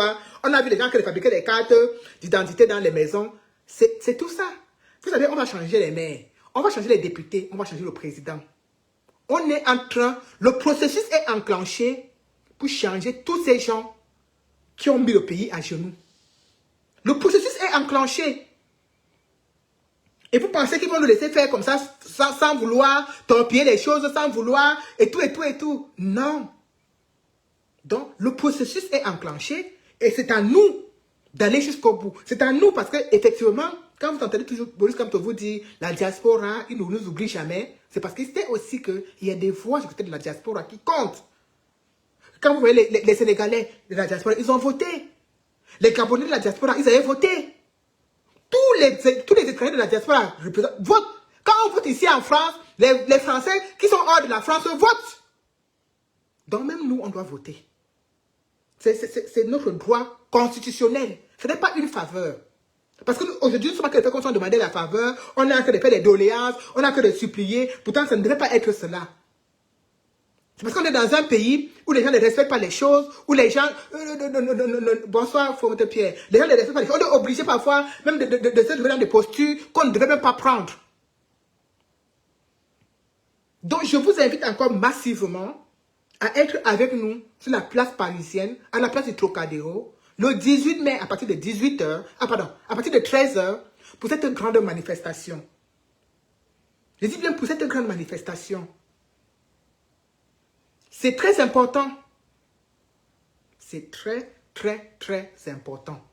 on a vu les gens qui fabriquaient des cartes d'identité dans les maisons. C'est tout ça. Vous savez, on va changer les maires, on va changer les députés, on va changer le président. On est en train, le processus est enclenché pour changer tous ces gens qui ont mis le pays à genoux. Le processus est enclenché. Et vous pensez qu'ils vont nous laisser faire comme ça, sans vouloir torpiller les choses, sans vouloir, et tout. Non. Donc, le processus est enclenché, et c'est à nous d'aller jusqu'au bout. C'est à nous, parce que effectivement, quand vous entendez toujours Maurice Kamto vous dire, la diaspora, il ne nous oublie jamais, c'est parce qu'il sait aussi qu'il y a des voix du côté de la diaspora qui comptent. Quand vous voyez les Sénégalais de la diaspora, ils ont voté. Les Gabonais de la diaspora, ils avaient voté. Tous les étrangers de la diaspora votent. Quand on vote ici en France, les Français qui sont hors de la France votent. Donc même nous, on doit voter. C'est notre droit constitutionnel. Ce n'est pas une faveur. Parce qu'aujourd'hui, ce n'est pas que les gens ont demandé la faveur, on a que de faire des doléances, on a que de supplier. Pourtant, ça ne devrait pas être cela. C'est parce qu'on est dans un pays où les gens ne respectent pas les choses, où les gens... bonsoir, Pierre. Les gens ne respectent pas les choses. On est obligé parfois même de se trouver dans des postures qu'on ne devrait même pas prendre. Donc, je vous invite encore massivement à être avec nous sur la place parisienne, à la place du Trocadéro, le 18 mai à partir de 18h, à partir de 13h, pour cette grande manifestation. Je dis bien pour cette grande manifestation. C'est très important. C'est très, très, très important.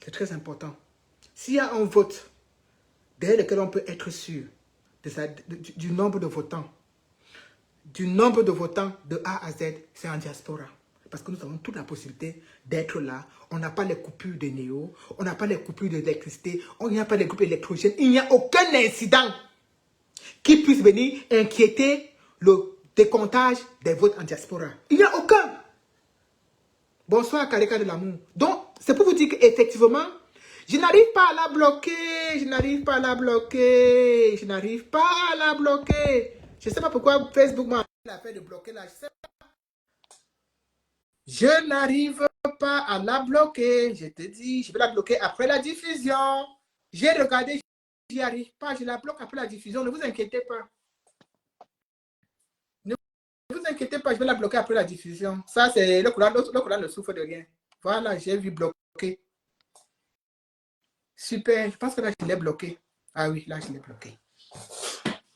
C'est très important. S'il y a un vote derrière lequel on peut être sûr du nombre de votants, de A à Z, c'est en diaspora. Parce que nous avons toute la possibilité d'être là. On n'a pas les coupures de néo, on n'a pas les coupures d'électricité, on n'a pas les coupures électrogènes. Il n'y a aucun incident qui puisse venir inquiéter le décomptage des votes en diaspora. Il n'y a aucun. Bonsoir, Karika de l'amour. Donc, c'est pour vous dire qu'effectivement, je n'arrive pas à la bloquer. Je n'arrive pas à la bloquer. Je ne sais pas pourquoi Facebook m'a fait de bloquer là. Je n'arrive pas à la bloquer. Je te dis, je vais la bloquer après la diffusion. J'ai regardé, j'y arrive pas. Je la bloque après la diffusion. Ne vous inquiétez pas. Ne vous inquiétez pas, je vais la bloquer après la diffusion. Ça, c'est le courant ne souffre de rien. Voilà, j'ai vu bloquer. Super, je pense que là, je l'ai bloqué. Ah oui, là, je l'ai bloqué.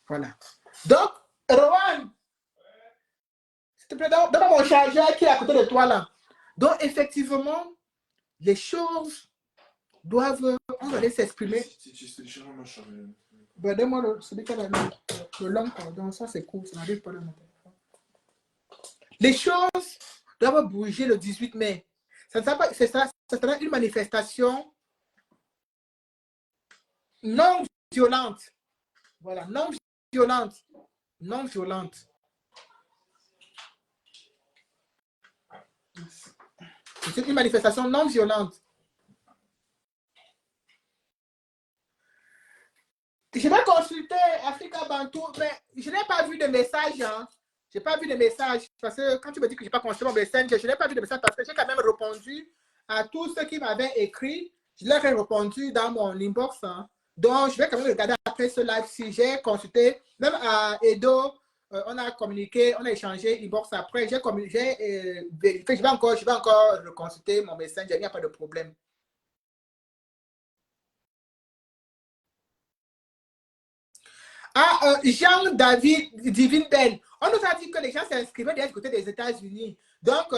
Voilà. Donc, Rowan, s'il te plaît, donne mon chargeur qui est à côté de toi là. Donc, effectivement, les choses doivent, on va aller s'exprimer. Ben, donne-moi celui qui a le long cordon, ça c'est cool, ça n'arrive pas dans mon téléphone. Les choses doivent bouger le 18 mai. Ça sera une manifestation non violente. Voilà, non violente. Non violente. C'est une manifestation non violente. Je vais consulter Africa Bantou, mais je n'ai pas vu de message. Hein. Je n'ai pas vu de message. Parce que quand tu me dis que je n'ai pas consulté mon message, je n'ai pas vu de message parce que j'ai quand même répondu à tous ceux qui m'avaient écrit. Je leur ai répondu dans mon inbox. Hein. Donc, je vais quand même regarder après ce live si j'ai consulté. Même à Edo, on a communiqué, on a échangé inbox après. Je vais encore reconsulter mon message. Il n'y a pas de problème. Ah, Jean-David Divine Belle. On nous a dit que les gens s'inscrivaient déjà du côté des États-Unis. Donc,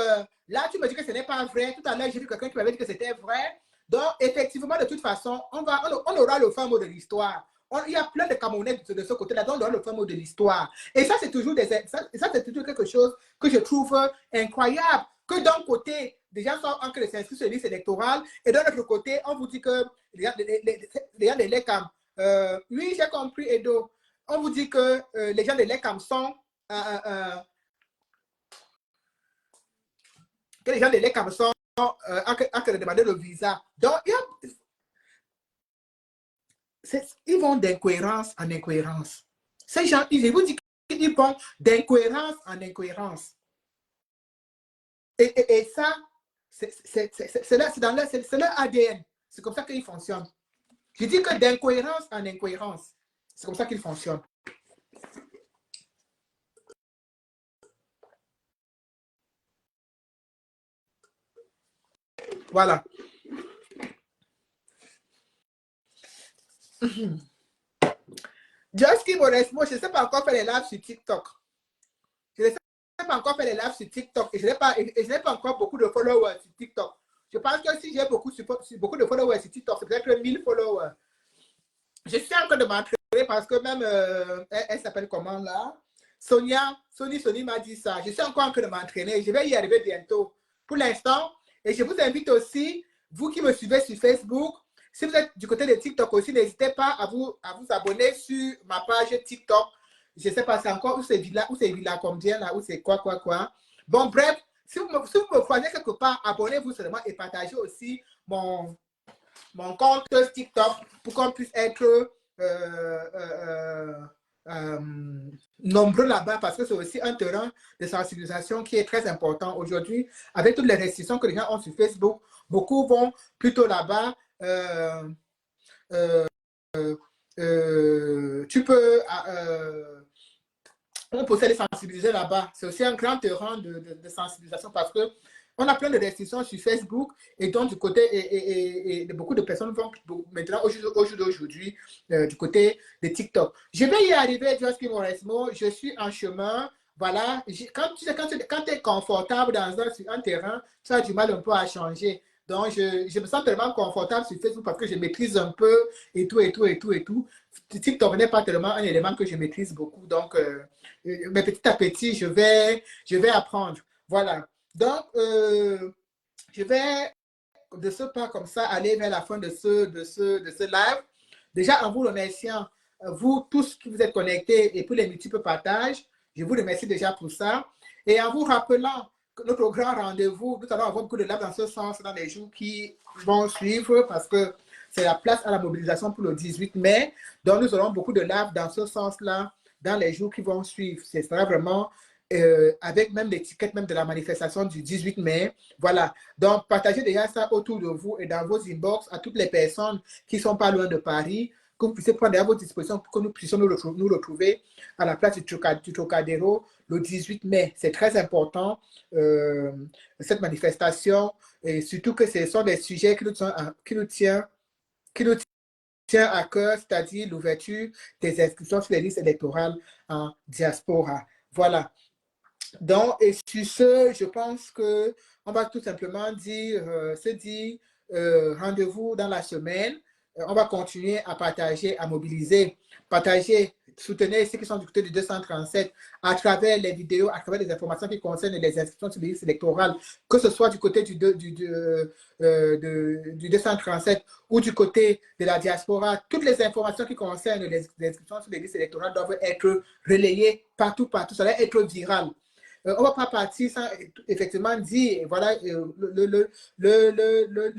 là, tu me dis que ce n'est pas vrai. Tout à l'heure, j'ai vu quelqu'un qui m'avait dit que c'était vrai. Donc, effectivement, de toute façon, on aura le fin mot de l'histoire. Il y a plein de Camerounais de ce côté-là, donc on aura le fin mot de l'histoire. Et ça, c'est toujours, c'est toujours quelque chose que je trouve incroyable. Que d'un côté, des gens sont en train de s'inscrire sur les listes électorales, et de l'autre côté, on vous dit que les gens de l'ECAM. Oui, j'ai compris, Edo. On vous dit que les gens de l'ECAM sont que les gens de l'ECAM sont en train de demander le visa. Donc, ils vont d'incohérence en incohérence. Ces gens, je vous dis qu'ils vont d'incohérence en incohérence. Et ça, c'est leur ADN. C'est comme ça qu'ils fonctionnent. Je dis que d'incohérence en incohérence. C'est comme ça qu'ils fonctionnent. Voilà. Justin Boresmo, je ne sais pas encore faire les lives sur TikTok. Je ne sais pas encore faire les lives sur TikTok et je n'ai pas encore beaucoup de followers sur TikTok. Je pense que si j'ai beaucoup de followers sur TikTok, c'est peut-être 1000 followers. Je suis en train de m'entraîner parce que même, elle s'appelle comment là? Sony m'a dit ça. Je suis encore en train de m'entraîner. Je vais y arriver bientôt. Pour l'instant, et je vous invite aussi, vous qui me suivez sur Facebook, si vous êtes du côté de TikTok aussi, n'hésitez pas à vous abonner sur ma page TikTok. Je ne sais pas, c'est encore où c'est Villa combien là, où c'est quoi. Bon, bref, si vous me croisez quelque part, abonnez-vous seulement et partagez aussi mon compte TikTok pour qu'on puisse être nombreux là-bas parce que c'est aussi un terrain de sensibilisation qui est très important aujourd'hui. Avec toutes les restrictions que les gens ont sur Facebook, beaucoup vont plutôt là-bas. Tu peux... on peut les sensibiliser là-bas. C'est aussi un grand terrain de sensibilisation parce que on a plein de restrictions sur Facebook et donc du côté, et beaucoup de personnes vont maintenant au jour d'aujourd'hui du côté de TikTok. Je vais y arriver, Justin Moresmo, je suis en chemin. Voilà, quand tu es confortable dans un terrain, tu as du mal un peu à changer. Donc, je me sens tellement confortable sur Facebook parce que je maîtrise un peu et tout. TikTok n'est pas tellement un élément que je maîtrise beaucoup. Donc, mais petit à petit, je vais apprendre. Voilà. Donc, je vais de ce pas comme ça aller vers la fin de ce live. Déjà, en vous remerciant, vous tous qui vous êtes connectés et pour les multiples partages, je vous remercie déjà pour ça. Et en vous rappelant que notre grand rendez-vous, nous allons avoir beaucoup de live dans ce sens dans les jours qui vont suivre parce que c'est la place à la mobilisation pour le 18 mai. Donc, nous aurons beaucoup de live dans ce sens-là dans les jours qui vont suivre. Ce sera vraiment avec même l'étiquette même de la manifestation du 18 mai. Voilà. Donc, partagez déjà ça autour de vous et dans vos inbox à toutes les personnes qui ne sont pas loin de Paris, que vous puissiez prendre à vos dispositions pour que nous puissions nous retrouver à la place du Trocadéro le 18 mai. C'est très important, cette manifestation, et surtout que ce sont des sujets qui nous tiennent à cœur, c'est-à-dire l'ouverture des inscriptions sur les listes électorales en diaspora. Voilà. Donc, et sur ce, je pense qu'on va tout simplement se dire rendez-vous dans la semaine. On va continuer à partager, à mobiliser, partager, soutenir ceux qui sont du côté du 237 à travers les vidéos, à travers les informations qui concernent les inscriptions sur les listes électorales, que ce soit du côté du 237 ou du côté de la diaspora. Toutes les informations qui concernent les inscriptions sur les listes électorales doivent être relayées partout, ça doit être viral. On ne va pas partir sans effectivement dire, voilà, le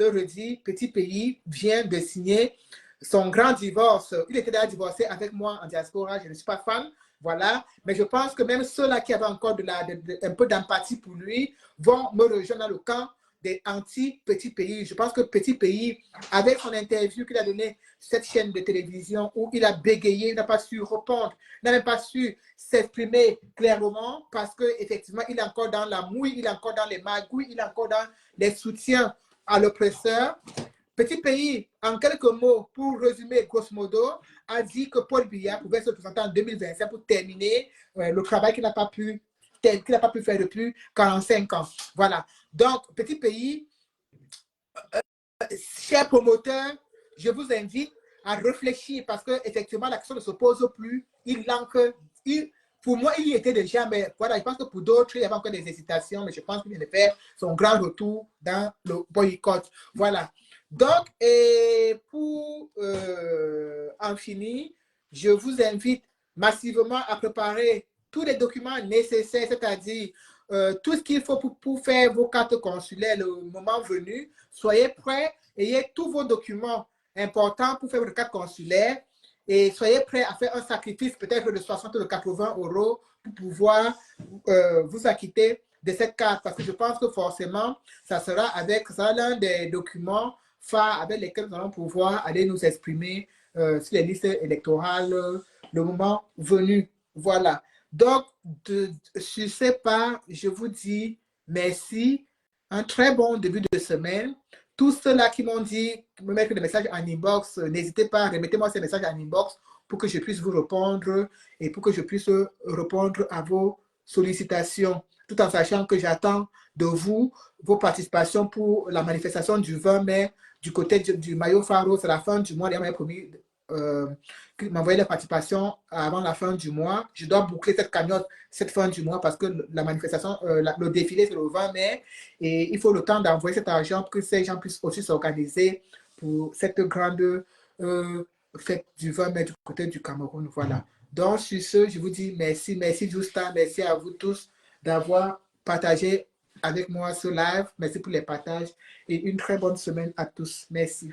redit, Petit Pays vient de signer son grand divorce. Il était déjà divorcé avec moi en diaspora, je ne suis pas fan, voilà, mais je pense que même ceux-là qui avaient encore un peu d'empathie pour lui vont me rejoindre dans le camp des anti-Petit Pays. Je pense que Petit Pays, avec son interview qu'il a donnée sur cette chaîne de télévision où il a bégayé, il n'a pas su répondre, il n'a même pas su s'exprimer clairement parce qu'effectivement, il est encore dans la mouille, il est encore dans les magouilles, il est encore dans les soutiens à l'oppresseur. Petit Pays, en quelques mots, pour résumer grosso modo, a dit que Paul Biya pouvait se présenter en 2025 pour terminer le travail qu'il n'a pas pu faire depuis 45 ans. Voilà. Donc, Petit Pays, chers promoteurs, je vous invite à réfléchir parce qu'effectivement, la question ne se pose plus. Pour moi, il y était déjà, mais voilà, je pense que pour d'autres, il y avait encore des hésitations, mais je pense qu'il vient de faire son grand retour dans le boycott. Voilà. Donc, et pour en finir, je vous invite massivement à préparer tous les documents nécessaires, c'est-à-dire tout ce qu'il faut pour faire vos cartes consulaires le moment venu. Soyez prêts, ayez tous vos documents importants pour faire votre carte consulaire et soyez prêts à faire un sacrifice peut-être de 60 ou de 80 € pour pouvoir vous acquitter de cette carte parce que je pense que forcément, ça sera l'un des documents phares avec lesquels nous allons pouvoir aller nous exprimer sur les listes électorales le moment venu. Voilà. Donc, sur ces pas, je vous dis merci. Un très bon début de semaine. Tous ceux-là qui m'ont dit, me mettre des messages en inbox, n'hésitez pas, remettez-moi ces messages en inbox pour que je puisse vous répondre et pour que je puisse répondre à vos sollicitations, tout en sachant que j'attends de vous vos participations pour la manifestation du 20 mai du côté du Mayo Faro. C'est la fin du mois. Il m'a promis m'envoyer les participations avant la fin du mois. Je dois boucler cette cagnotte cette fin du mois parce que la manifestation, le défilé, c'est le 20 mai et il faut le temps d'envoyer cet argent pour que ces gens puissent aussi s'organiser pour cette grande fête du 20 mai du côté du Cameroun. Voilà. Donc, sur ce, je vous dis merci. Merci Justin. Merci à vous tous d'avoir partagé avec moi ce live. Merci pour les partages et une très bonne semaine à tous. Merci.